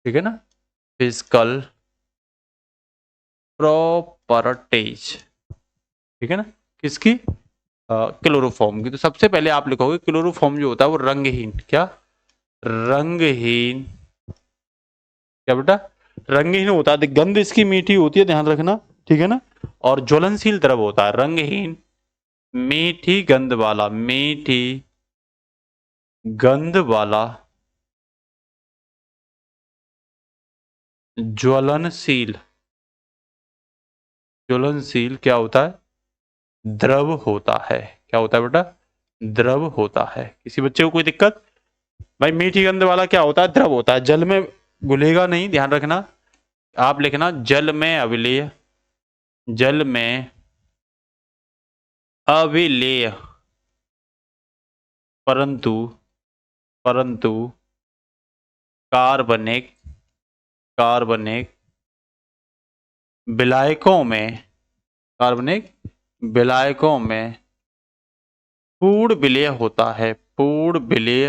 ठीक है ना, फिजिकल प्रॉपर्टीज, ठीक है ना, किसकी? क्लोरोफॉर्म की। तो सबसे पहले आप लिखोगे क्लोरोफॉर्म जो होता है वो रंगहीन, क्या? रंगहीन, क्या बेटा? रंगहीन होता है, गंध इसकी मीठी होती है, ध्यान रखना, ठीक है ना। और ज्वलनशील द्रव होता है, रंगहीन मीठी गंध वाला, मीठी गंध वाला ज्वलनशील, ज्वलनशील क्या होता है? द्रव होता है। क्या होता है बेटा? द्रव होता है। किसी बच्चे को कोई दिक्कत? भाई मीठी गंध वाला क्या होता है? द्रव होता है, जल में घुलेगा नहीं, ध्यान रखना। आप लिखना जल में अविलेय, जल में अविलेय, परंतु कार्बनिक, कार्बनिक विलायकों में, कार्बनिक विलायकों में पूर्ण विलेय होता है, पूर्ण विलेय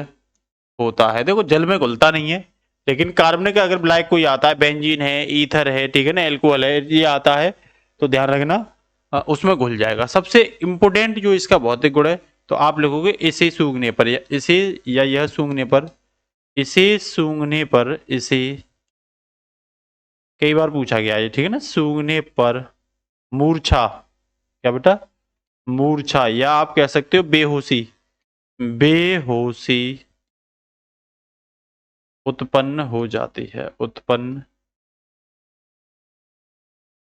होता है। देखो जल में घुलता नहीं है, लेकिन कार्बनिक अगर विलायक कोई आता है, बेंजीन है, ईथर है, ठीक है ना, एल्कोहल है, ये आता है तो ध्यान रखना उसमें घुल जाएगा। सबसे इंपोर्टेंट जो इसका भौतिक गुण है, तो आप लिखोगे इसे सूंघने पर, या इसे, या यह सूंघने पर, इसे सूंघने पर, इसे कई बार पूछा गया है, ठीक है ना, सूंघने पर मूर्छा, क्या बेटा? मूर्छा, या आप कह सकते हो बेहोशी, बेहोशी उत्पन्न हो जाती है, उत्पन्न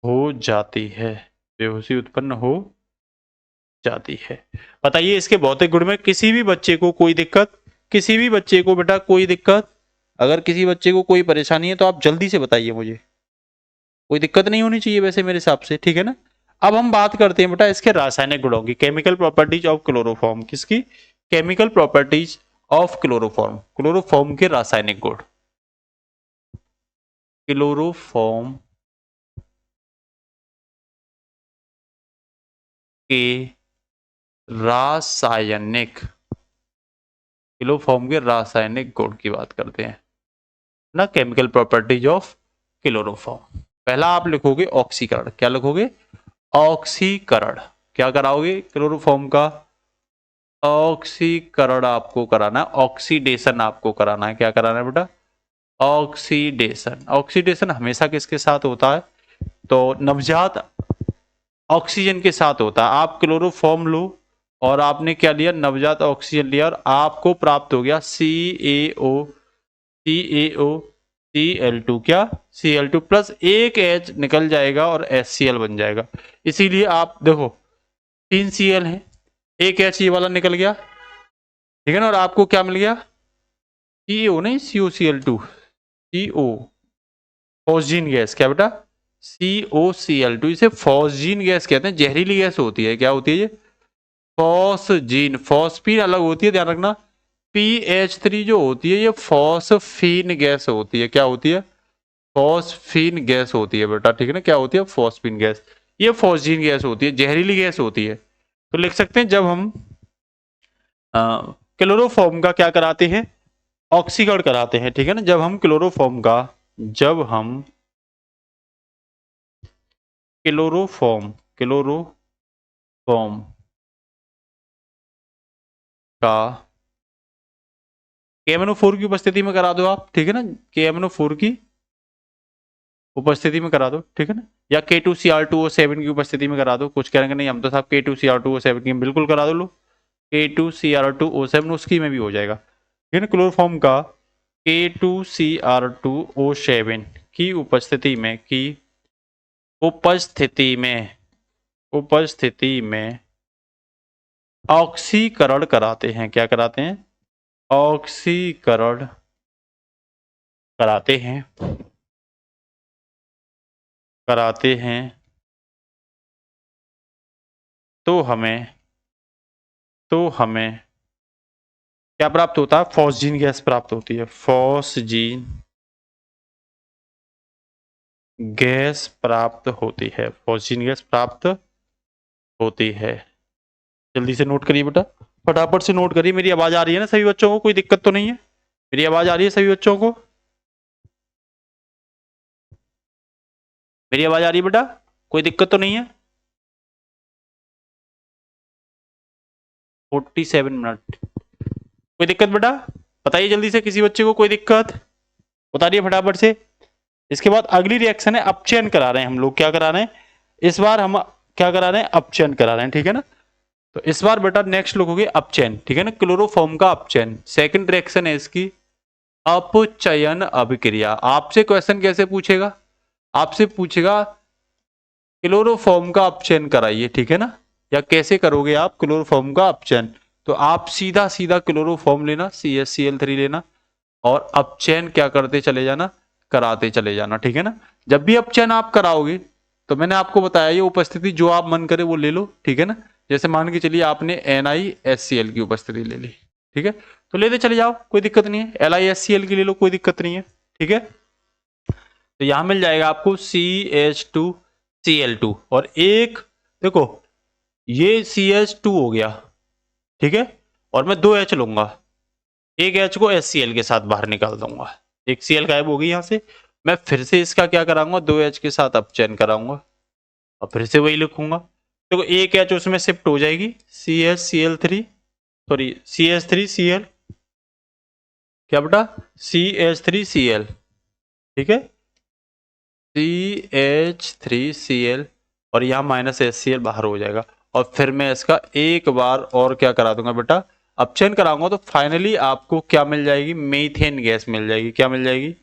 हो जाती है, बेहोशी उत्पन्न हो जाती है। बताइए इसके भौतिक गुण में किसी भी बच्चे को कोई दिक्कत? किसी भी बच्चे को बेटा कोई दिक्कत? अगर किसी बच्चे को कोई परेशानी है तो आप जल्दी से बताइए मुझे, कोई दिक्कत नहीं होनी चाहिए वैसे मेरे हिसाब से, ठीक है ना। अब हम बात करते हैं बेटा इसके रासायनिक गुणों की, केमिकल प्रॉपर्टीज ऑफ क्लोरोफॉर्म। किसकी? Chemical properties of chloroform, chloroform के रासायनिक गुण। क्लोरोफॉर्म के रासायनिक, क्लोरोफॉर्म के रासायनिक गुण की बात करते हैं ना, केमिकल प्रॉपर्टीज ऑफ क्लोरोफॉर्म। पहला आप लिखोगे ऑक्सीकरण। क्या लिखोगे? ऑक्सीकरण। क्या कराओगे क्लोरोफॉर्म का? ऑक्सीकरण आपको कराना है, ऑक्सीडेशन आपको कराना है। क्या कराना है बेटा? ऑक्सीडेशन। ऑक्सीडेशन हमेशा किसके साथ होता है? तो नवजात ऑक्सीजन के साथ होता है। आप क्लोरोफॉर्म लो और आपने क्या लिया? नवजात ऑक्सीजन लिया और आपको प्राप्त हो गया CaO, CaO, Cl2। क्या? Cl2 प्लस एक H निकल जाएगा और HCl बन जाएगा। इसीलिए आप देखो 3 Cl है, एक H ये वाला निकल गया, ठीक है ना, और आपको क्या मिल गया? CO नहीं, COCl2, CO, फॉस्जीन गैस। क्या बेटा? COCl2। इसे फॉस्जीन गैस कहते हैं, जहरीली गैस होती है। क्या होती है ये? फॉस्जीन। फॉस्फीन अलग होती है, ध्यान रखना। PH3 जो होती है ये फॉस्फीन गैस होती है। क्या होती है? फॉस्फीन गैस होती है बेटा, ठीक है ना। क्या होती है? Phosphine gas. ये फॉस्जीन गैस होती है, जहरीली गैस होती है। तो लिख सकते हैं जब हम क्लोरोफॉर्म का क्या कराते हैं? ऑक्सीकरण कराते हैं, ठीक है ना। जब हम क्लोरोफॉर्म का, जब हम क्लोरोफॉर्म का KMnO4 की उपस्थिति में करा दो आप, ठीक है ना। KMnO4 की उपस्थिति में करा दो, ठीक है ना, या K2Cr2O7 की उपस्थिति में करा दो। कुछ कहेंगे नहीं हम तो साहब K2Cr2O7 की, बिल्कुल करा दो लो। K2Cr2O7 उसकी में भी हो जाएगा, ठीक है ना। क्लोरोफॉर्म का K2Cr2O7 की उपस्थिति में ऑक्सीकरण कराते हैं। क्या कराते हैं? ऑक्सीकरण कराते हैं, तो हमें क्या प्राप्त होता है? फॉस्जीन गैस प्राप्त होती है। फॉस्जीन गैस प्राप्त होती है, फॉस्जीन गैस प्राप्त होती है। जल्दी से नोट करिए बेटा, फटाफट से नोट करिए। मेरी आवाज आ रही है ना सभी बच्चों को? कोई दिक्कत तो नहीं है? मेरी आवाज आ रही है सभी बच्चों को? मेरी आवाज आ रही है बेटा? कोई दिक्कत तो नहीं है? 47 मिनट। कोई दिक्कत बेटा? बताइए जल्दी से, किसी बच्चे को कोई दिक्कत? बताइए फटाफट से। इसके बाद अगली रिएक्शन है अपचयन करा रहे हैं हम लोग। क्या करा रहे हैं इस बार? हम क्या करा रहे हैं? अपचयन करा रहे हैं, ठीक है ना। तो इस बार बेटा नेक्स्ट लोग हो गए अपचयन, ठीक है ना। क्लोरोफॉर्म का अपचयन, सेकंड रिएक्शन है इसकी अपचयन अभिक्रिया। आपसे क्वेश्चन कैसे पूछेगा? आपसे पूछेगा क्लोरोफॉर्म का अपचयन कराइए, ठीक है ना, या कैसे करोगे आप क्लोरोफॉर्म का अपचयन। तो आप सीधा सीधा क्लोरोफॉर्म लेना, CaCl3 लेना और अपचयन क्या करते चले जाना? कराते चले जाना, ठीक है ना। जब भी अपचयन आप कराओगे तो मैंने आपको बताया ये उपस्थिति जो आप मन करे वो ले लो, ठीक है ना। जैसे मान के चलिए आपने NiHCl की उपस्थिति ले ली, ठीक है, तो लेते चले जाओ, कोई दिक्कत नहीं है। LiHCl की ले लो, कोई दिक्कत नहीं है, ठीक है। तो यहां मिल जाएगा आपको CH2Cl2 और एक, देखो ये CH2 हो गया, ठीक है, और मैं 2H लूंगा, एक H को HCl के साथ बाहर निकाल दूंगा, एक Cl गायब हो गई यहां से। मैं फिर से इसका क्या कराऊंगा? 2H के साथ अपचयन कराऊंगा और फिर से वही लिखूंगा। देखो एक H उसमें शिफ्ट हो जाएगी, CHCl3, सॉरी CH3Cl। क्या बेटा? CH3Cl, ठीक है, CH3Cl और यहाँ -HCl बाहर हो जाएगा। और फिर मैं इसका एक बार और क्या करा दूंगा बेटा? अपचयन कराऊंगा, तो फाइनली आपको क्या मिल जाएगी? मीथेन गैस मिल जाएगी। क्या मिल जाएगी?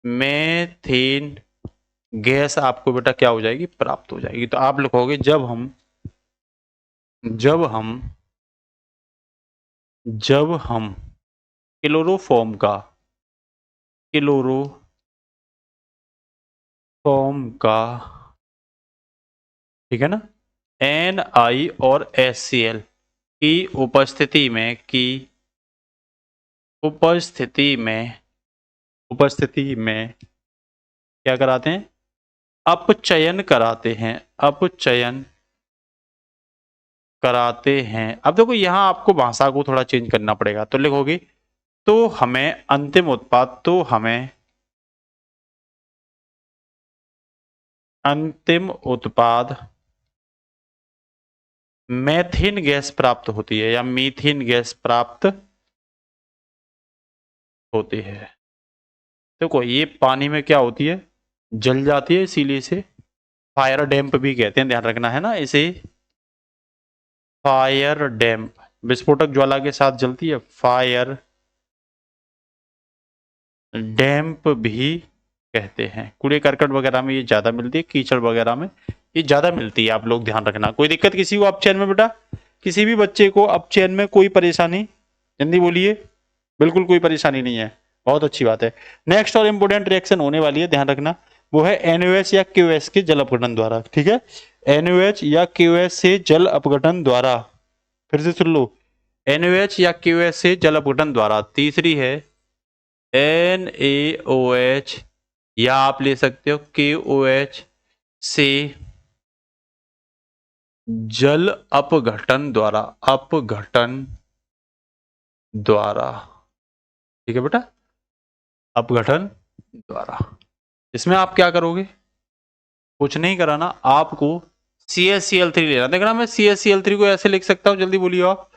मीथेन गैस आपको बेटा क्या हो जाएगी? प्राप्त हो जाएगी। तो आप लिखोगे जब हम क्लोरोफॉर्म का ठीक है ना। NI और HCl की उपस्थिति में क्या कराते हैं, अपचयन कराते हैं। अब देखो यहां आपको भाषा को थोड़ा चेंज करना पड़ेगा, तो लिखोगे तो हमें अंतिम उत्पाद मेथेन गैस प्राप्त होती है या मीथेन गैस प्राप्त होती है। देखो ये पानी में क्या होती है, जल जाती है, इसीलिए इसे फायर डैम्प भी कहते हैं, ध्यान रखना है ना। इसे फायर डैम्प, विस्फोटक ज्वाला के साथ जलती है, फायर डैम्प भी कहते हैं। कूड़े करकट वगैरह में ये ज्यादा मिलती है, कीचड़ वगैरह में ये ज्यादा मिलती है, आप लोग ध्यान रखना। कोई दिक्कत किसी को अपचयन में बेटा, किसी भी बच्चे को अपचयन में कोई परेशानी, जल्दी बोलिए। बिल्कुल कोई परेशानी नहीं है, बहुत अच्छी बात है। नेक्स्ट और इंपोर्टेंट रिएक्शन होने वाली है, ध्यान रखना, वो है NaOH या KOH के जल अपघटन द्वारा। ठीक है, NaOH या KOH से जल अपघटन द्वारा, फिर से सुन लो, NaOH या KOH से जल अपघटन द्वारा। तीसरी है NaOH या आप ले सकते हो KOH से जल अपघटन द्वारा, ठीक है बेटा, अपघटन द्वारा। इसमें आप क्या करोगे, कुछ नहीं कराना, आपको CaCl3 लेना। देखना मैं CaCl3 को ऐसे लिख सकता हूं, जल्दी बोलिए आप,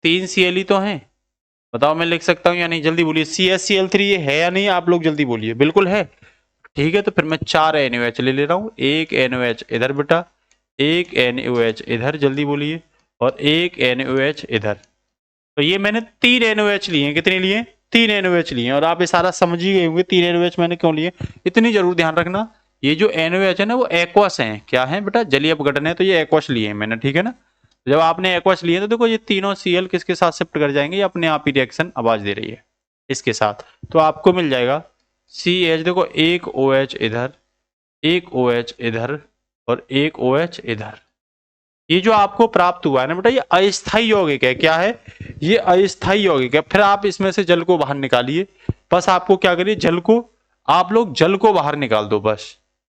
3 Cl ही तो हैं, बताओ मैं लिख सकता हूं या नहीं, जल्दी बोलिए। CaCl3 ये है या नहीं, आप लोग जल्दी बोलिए। बिल्कुल है, ठीक है। तो फिर मैं 4 NaOH ले रहा हूं, एक NaOH इधर बेटा, एक NaOH इधर, जल्दी बोलिए, और एक NaOH इधर। तो ये मैंने 3 NaOH लिए हैं। कितने लिए? 3 NaOH लिए हैं। और आप ये सारा समझ ही गए होंगे 3 NaOH मैंने क्यों लिए, इतनी जरूर ध्यान रखना। ये जो NaOH है ना, वो एक्वस है। क्या है बेटा, जलीय अपघटन है, तो ये एक्वस लिए हैं मैंने, ठीक है ना। जब आपने एक्वस लिए तो देखो ये तीनों Cl किसके साथ शिफ्ट कर जाएंगे, ये अपने आप ही रिएक्शन आवाज दे रही है इसके साथ। तो आपको मिल जाएगा CH, देखो एक OH इधर, एक OH इधर, और एक OH इधर। ये जो आपको प्राप्त हुआ है ना बेटा, ये अस्थायी यौगिक है। क्या है, ये अस्थायी यौगिक है। फिर आप इसमें से जल को बाहर निकालिए। बस आपको क्या करिए, जल को, आप लोग जल को बाहर निकाल दो बस।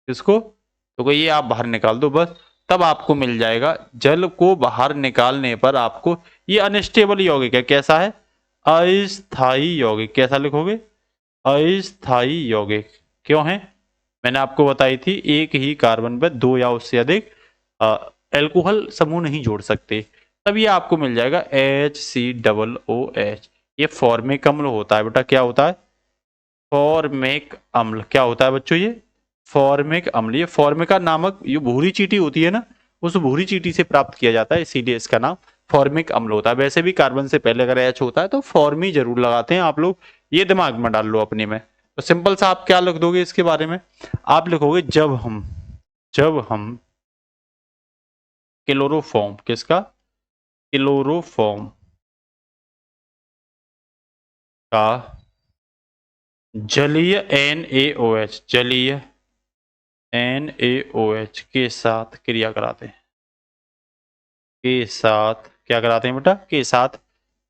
इसको तो ये आप बाहर निकाल दो बस, तब आपको मिल जाएगा। जल को बाहर निकालने पर आपको, ये अनस्टेबल यौगिक है। कैसा है, अस्थायी यौगिक। कैसा लिखोगे, अस्थायी यौगिक। क्यों है, मैंने आपको बताई थी, एक ही कार्बन पर 2 या उससे अधिक एल्कोहल समूह नहीं जोड़ सकते। तब ये आपको मिल जाएगा HCOOH। ये फॉर्मिक अम्ल होता है बेटा। क्या होता है, फॉर्मिक अम्ल। क्या होता है बच्चों, ये फॉर्मिक अम्ल। ये फॉर्मिका नामक ये भूरी चींटी होती है ना, उस भूरी चींटी से प्राप्त किया जाता है, इसीलिए इसका नाम फॉर्मिक अम्ल होता है। वैसे भी कार्बन से पहले अगर H होता है तो फॉर्मी जरूर लगाते हैं आप लोग, ये दिमाग में डाल लो अपने में। तो सिंपल सा आप क्या लिख दोगे इसके बारे में, आप लिखोगे जब हम क्लोरोफॉर्म, किसका, क्लोरोफॉर्म का जलीय NaOH, जलीय NaOH के साथ क्रिया कराते हैं, के साथ क्या कराते हैं बेटा, के साथ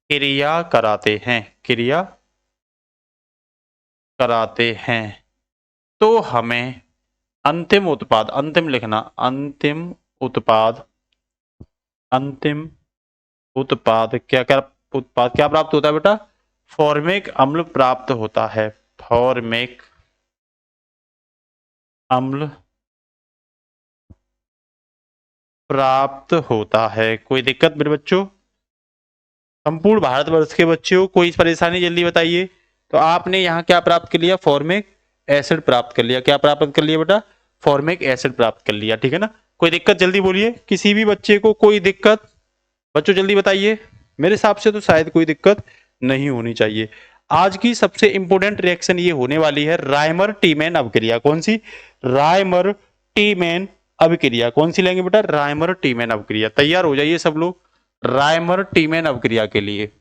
क्रिया कराते हैं, क्रिया कराते हैं। तो हमें अंतिम उत्पाद, अंतिम लिखना, अंतिम उत्पाद क्या क्या, उत्पाद क्या प्राप्त होता है बेटा, फॉर्मिक अम्ल प्राप्त होता है। फॉर्मिक अम्ल प्राप्त होता है। कोई दिक्कत मेरे बच्चों, संपूर्ण भारतवर्ष के बच्चों कोई परेशानी, जल्दी बताइए। तो आपने यहाँ क्या प्राप्त कर लिया, फॉर्मिक एसिड प्राप्त कर लिया। क्या प्राप्त कर लिया बेटा, फॉर्मिक एसिड प्राप्त कर लिया, ठीक है ना। कोई दिक्कत जल्दी बोलिए, किसी भी बच्चे को कोई दिक्कत, बच्चों जल्दी बताइए। मेरे हिसाब से तो शायद कोई दिक्कत नहीं होनी चाहिए। आज की सबसे इंपोर्टेंट रिएक्शन ये होने वाली है रायमर टीमैन अभिक्रिया। कौन सी, रायमर टीमैन अभिक्रिया। कौन सी लेंगे बेटा, रायमर टीमैन अभिक्रिया। तैयार हो जाइए सब लोग रायमर टीमैन अभिक्रिया के लिए।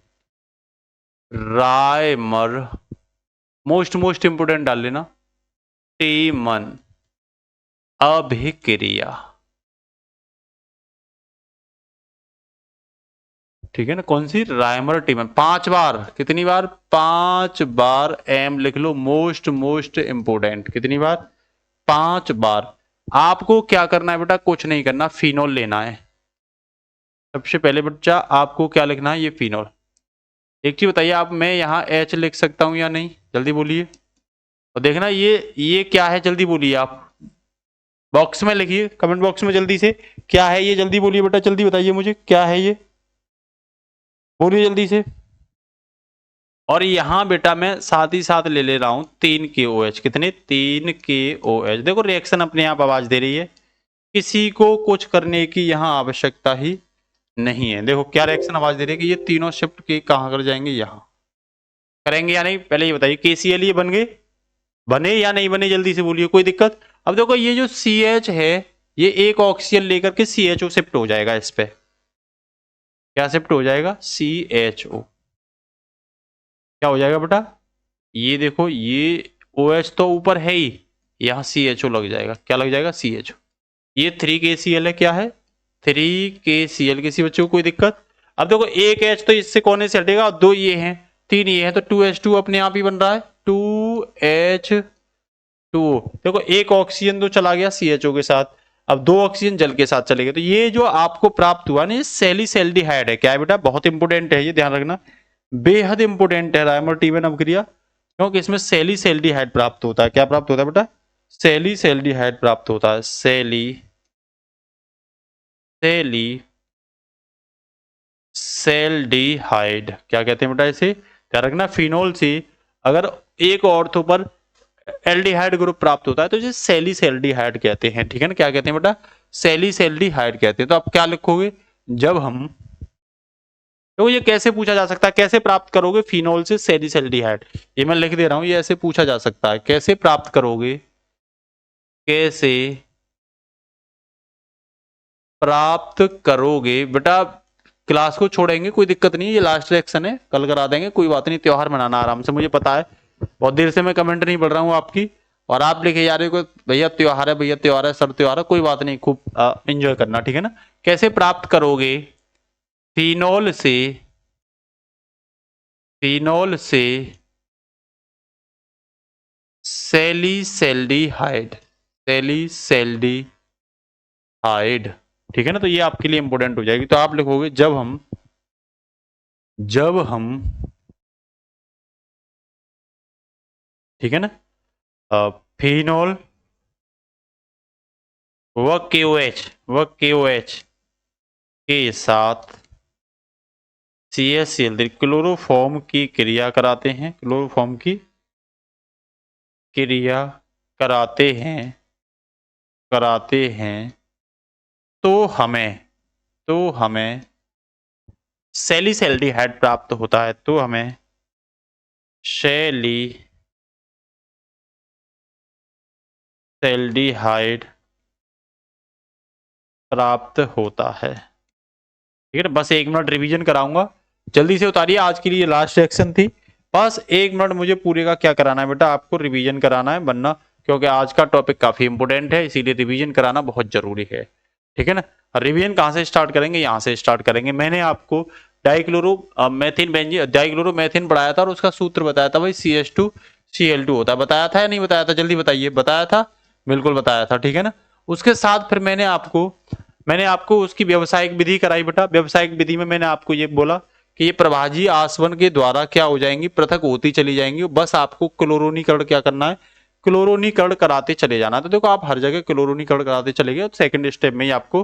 रायमर, मोस्ट इंपोर्टेंट डाल लेना, टीमन अभिक्रिया। ठीक है ना, कौन सी, रायमर्टिमन। 5 बार, कितनी बार, 5 बार एम लिख लो, मोस्ट मोस्ट इंपोर्टेंट, कितनी बार, 5 बार। आपको क्या करना है बेटा, कुछ नहीं करना, फिनोल लेना है। सबसे पहले बच्चा आपको क्या लिखना है, ये फिनोल। एक चीज बताइए आप, मैं यहाँ एच लिख सकता हूँ या नहीं, जल्दी बोलिए। और देखना ये क्या है, जल्दी बोलिए आप, बॉक्स में लिखिए, कमेंट बॉक्स में जल्दी से, क्या है ये, जल्दी बोलिए बेटा, जल्दी बताइए मुझे क्या है ये, बोलिए जल्दी से। और यहां बेटा मैं साथ ही साथ ले ले रहा हूं 3 KOH, कितने, 3 KOH। देखो रिएक्शन अपने आप आवाज दे रही है, किसी को कुछ करने की यहां आवश्यकता ही नहीं है। देखो क्या रिएक्शन आवाज दे रही है कि ये तीनों शिफ्ट के कहां कर जाएंगे, यहां करेंगे या नहीं, पहले ये बताइए। KCl ये बन गए, बने या नहीं बने, जल्दी से बोलिए, कोई दिक्कत। अब देखो ये जो CH है, ये एक ऑक्सीजन लेकर के CHO शिफ्ट हो जाएगा, इस पे क्या शिफ्ट हो जाएगा, CHO। क्या हो जाएगा बेटा, ये देखो ये OH तो ऊपर है ही, यहाँ CHO लग जाएगा, क्या लग जाएगा, CHO। ये 3KCl है, क्या है, 3KCl। किसी बच्चे को कोई दिक्कत। अब देखो एक H तो इससे कोने से हटेगा, और 2 ये हैं, 3 ये हैं, तो 2H2 अपने आप ही बन रहा है, 2H2। देखो एक ऑक्सीजन तो चला गया CHO के साथ, अब 2 ऑक्सीजन जल के साथ चले गए। तो ये जो आपको प्राप्त हुआ ना, ये सैलिसैल्डिहाइड है। क्या है बेटा, बहुत इंपोर्टेंट है, ये ध्यान रखना, बेहद इंपोर्टेंट है रायमर्टिमन अभिक्रिया, क्योंकि इसमें सैलिसैल्डिहाइड प्राप्त होता है। क्या प्राप्त होता है बेटा, सैलिसैल्डिहाइड प्राप्त होता है, सैलिसैल्डिहाइड। क्या कहते हैं बेटा इसे, ध्यान रखना, फिनोल से अगर एक ऑर्थो पर एल्डिहाइड ग्रुप प्राप्त होता है तो इसे सैलिसैल्डिहाइड कहते हैं, ठीक है ना। क्या कहते हैं बेटा, सैलिसैल्डिहाइड कहते हैं। तो आप क्या लिखोगे, जब हम, तो ये कैसे पूछा जा सकता है, कैसे प्राप्त करोगे फिनोल से सैलिसैल्डिहाइड, ये मैं लिख दे रहा हूं, ये ऐसे पूछा जा सकता है, कैसे प्राप्त करोगे, कैसे प्राप्त करोगे बेटा। क्लास को छोड़ेंगे, कोई दिक्कत नहीं, ये लास्ट रिएक्शन है, कल करा देंगे, कोई बात नहीं, त्योहार मनाना आराम से, मुझे पता है बहुत देर से मैं कमेंट नहीं पढ़ रहा हूँ आपकी, और आप लिखे जा रहे हो भैया त्योहार है, भैया त्योहार है, सर त्योहार है, कोई बात नहीं, खूब एंजॉय करना, ठीक है ना। कैसे प्राप्त करोगे फिनोल से, फिनोल से सैलिसैल्डिहाइड, सैलिसैल्डिहाइड, ठीक है ना। तो ये आपके लिए इंपॉर्टेंट हो जाएगी। तो आप लिखोगे जब हम ठीक है ना, फिनोल व KOH के साथ CHCl क्लोरोफॉर्म की क्रिया कराते हैं, क्लोरोफॉर्म की क्रिया कराते हैं, तो हमें सैलिसैल्डिहाइड प्राप्त होता है, तो हमें सैलिसैल्डिहाइड प्राप्त होता है, ठीक है ना। बस 1 मिनट रिवीजन कराऊंगा, जल्दी से उतारिए, आज के लिए लास्ट सेक्शन थी, बस 1 मिनट मुझे पूरे का क्या कराना है बेटा, आपको रिवीजन कराना है, वरना क्योंकि आज का टॉपिक काफी इंपोर्टेंट है, इसीलिए रिवीजन कराना बहुत जरूरी है, ठीक है ना। रिवीजन कहाँ से स्टार्ट करेंगे, यहाँ से स्टार्ट करेंगे। मैंने आपको डाइक्लोरोमेथिन पढ़ाया था, और उसका सूत्र बताया था भाई CH2Cl2 होता है, बताया था या नहीं बताया था, जल्दी बताइए, बताया था, बिल्कुल बताया था, ठीक है ना। उसके साथ फिर मैंने आपको उसकी व्यावसायिक विधि कराई बेटा। व्यावसायिक विधि में मैंने आपको ये बोला कि ये प्रभाजी आसवन के द्वारा क्या हो जाएंगी, पृथक होती चली जाएंगी, बस आपको क्लोरोनीकरण क्या करना है, क्लोरोनीकरण कराते चले जाना। तो देखो आप हर जगह क्लोरोनीकरण कराते चले गए, सेकंड स्टेप में ही आपको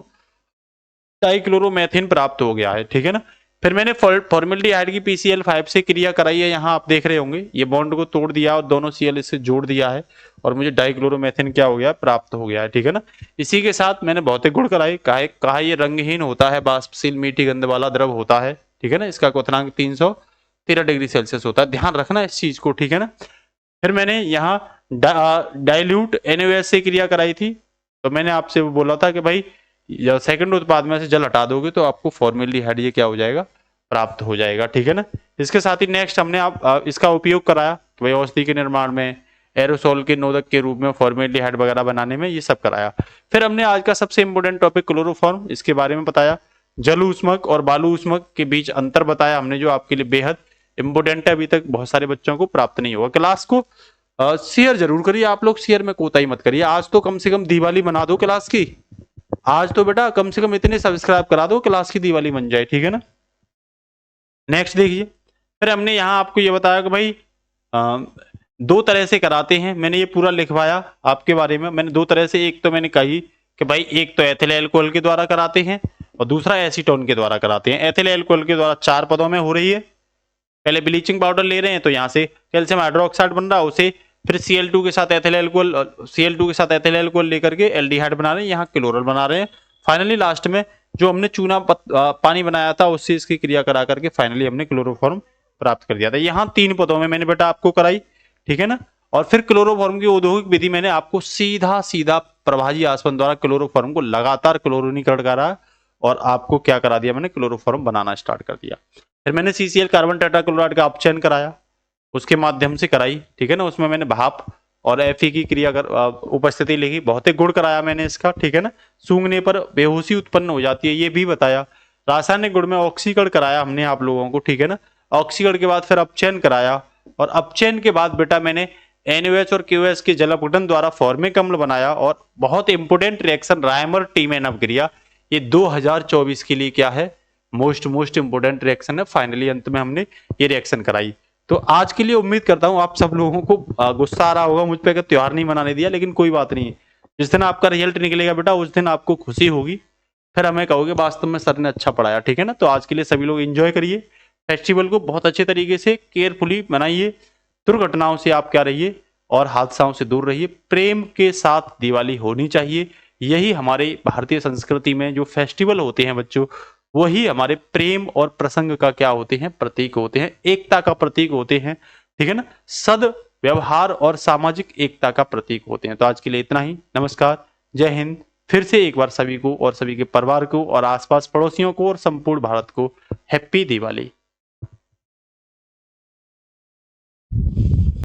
डाइक्लोरोमेथिन प्राप्त हो गया है, ठीक है ना। फिर मैंने फॉर्मेल्डिहाइड की PCl5 से क्रिया कराई है, यहाँ आप देख रहे होंगे, ये बॉन्ड को तोड़ दिया और दोनों Cl इससे जोड़ दिया है, और मुझे डाइक्लोरोमेथिन क्या हो गया, प्राप्त हो गया है, ठीक है ना। इसी के साथ मैंने भौतिक गुण कराई, कहा ये रंगहीन होता है, बाष्पशील मीठी गंध वाला द्रव होता है, ठीक है ना। इसका क्वथनांक 313 डिग्री सेल्सियस होता है, ध्यान रखना इस चीज को, ठीक है ना। फिर मैंने यहाँ डाइल्यूट NaOH से क्रिया कराई थी, तो मैंने आपसे बोला था कि भाई सेकंड उत्पाद में से जल हटा दोगे तो आपको फॉर्मेल्डिहाइड ये क्या हो जाएगा, प्राप्त हो जाएगा, ठीक है ना। इसके साथ ही नेक्स्ट हमने आप इसका उपयोग कराया कि भाई औषधि के निर्माण में, एरोसोल के नोदक के रूप में, फॉर्मेल्डिहाइड वगैरह बनाने में, ये सब कराया। फिर हमने आज का सबसे इंपोर्टेंट टॉपिक क्लोरोफॉर्म, इसके बारे में बताया। जल ऊष्मक और बालू ऊष्मक के बीच अंतर बताया हमने, जो आपके लिए बेहद इंपोर्टेंट है। अभी तक बहुत सारे बच्चों को प्राप्त नहीं हुआ। क्लास को शेयर जरूर करिए आप लोग, शेयर में कोताही मत करिए। आज तो कम से कम दिवाली बना दो क्लास की, आज तो बेटा कम से कम इतने सब्सक्राइब करा दो, क्लास की दिवाली बन जाए, ठीक है ना। नेक्स्ट देखिए, फिर हमने यहाँ आपको ये बताया कि भाई दो तरह से कराते हैं। मैंने ये पूरा लिखवाया आपके बारे में, मैंने दो तरह से, एक तो मैंने कही कि भाई एक तो एथिल एल्कोहल के द्वारा कराते हैं और दूसरा एसीटोन के द्वारा कराते हैं। एथिल एल्कोहल के द्वारा 4 पदों में हो रही है। पहले ब्लीचिंग पाउडर ले रहे हैं तो यहाँ से कैल्शियम हाइड्रोक्साइड बन रहा है, उसे फिर Cl2 के साथ एथिल एल्कोहल, Cl2 के साथ एथिल एल्कोहल लेकर के एल्डिहाइड बना रहे हैं, यहाँ क्लोरल बना रहे हैं। फाइनली लास्ट में जो हमने चूना पानी बनाया था उससे इसकी क्रिया करा करके फाइनली हमने क्लोरोफॉर्म प्राप्त कर दिया था। यहाँ 3 पदों में मैंने बेटा आपको कराई, ठीक है ना। और फिर क्लोरोफॉर्म की औद्योगिक विधि मैंने आपको सीधा सीधा प्रभाजी आसवन द्वारा क्लोरोफॉर्म को लगातार क्लोरीनीकरण करा और आपको क्या करा दिया, मैंने क्लोरोफॉर्म बनाना स्टार्ट कर दिया। फिर मैंने CCl कार्बन टेट्राक्लोराइड का अपचयन कराया, उसके माध्यम से कराई, ठीक है ना। उसमें मैंने भाप और Fe की क्रिया कर उपस्थिति लिखी। भौतिक गुण कराया मैंने इसका, ठीक है ना। सूंघने पर बेहोशी उत्पन्न हो जाती है, ये भी बताया। रासायनिक गुण में ऑक्सीकरण कराया हमने आप लोगों को, ठीक है ना। ऑक्सीकरण के बाद फिर अपचयन कराया और अपचयन के बाद बेटा मैंने NaOH और KOH के जल अपघटन द्वारा फॉर्मिक अम्ल बनाया और बहुत इंपोर्टेंट रिएक्शन रायमर टीमैन अपक्रिया, ये 2024 के लिए क्या है, मोस्ट इंपोर्टेंट रिएक्शन है। फाइनली अंत में हमने ये रिएक्शन कराई। तो आज के लिए उम्मीद करता हूं आप सब लोगों को गुस्सा आ रहा होगा मुझ पे कि त्योहार नहीं मनाने दिया, लेकिन कोई बात नहीं है। जिस दिन आपका रिजल्ट निकलेगा बेटा उस दिन आपको खुशी होगी, फिर हमें कहोगे वास्तव में सर ने अच्छा पढ़ाया, ठीक है ना। तो आज के लिए सभी लोग एंजॉय करिए फेस्टिवल को, बहुत अच्छे तरीके से केयरफुली मनाइए। दुर्घटनाओं से आप क्या रहिए और हादसाओं से दूर रहिए। प्रेम के साथ दिवाली होनी चाहिए। यही हमारे भारतीय संस्कृति में जो फेस्टिवल होते हैं बच्चों, वही हमारे प्रेम और प्रसंग का क्या होते हैं, प्रतीक होते हैं, एकता का प्रतीक होते हैं, ठीक है ना। सद व्यवहार और सामाजिक एकता का प्रतीक होते हैं। तो आज के लिए इतना ही। नमस्कार, जय हिंद। फिर से एक बार सभी को और सभी के परिवार को और आसपास पड़ोसियों को और संपूर्ण भारत को हैप्पी दिवाली।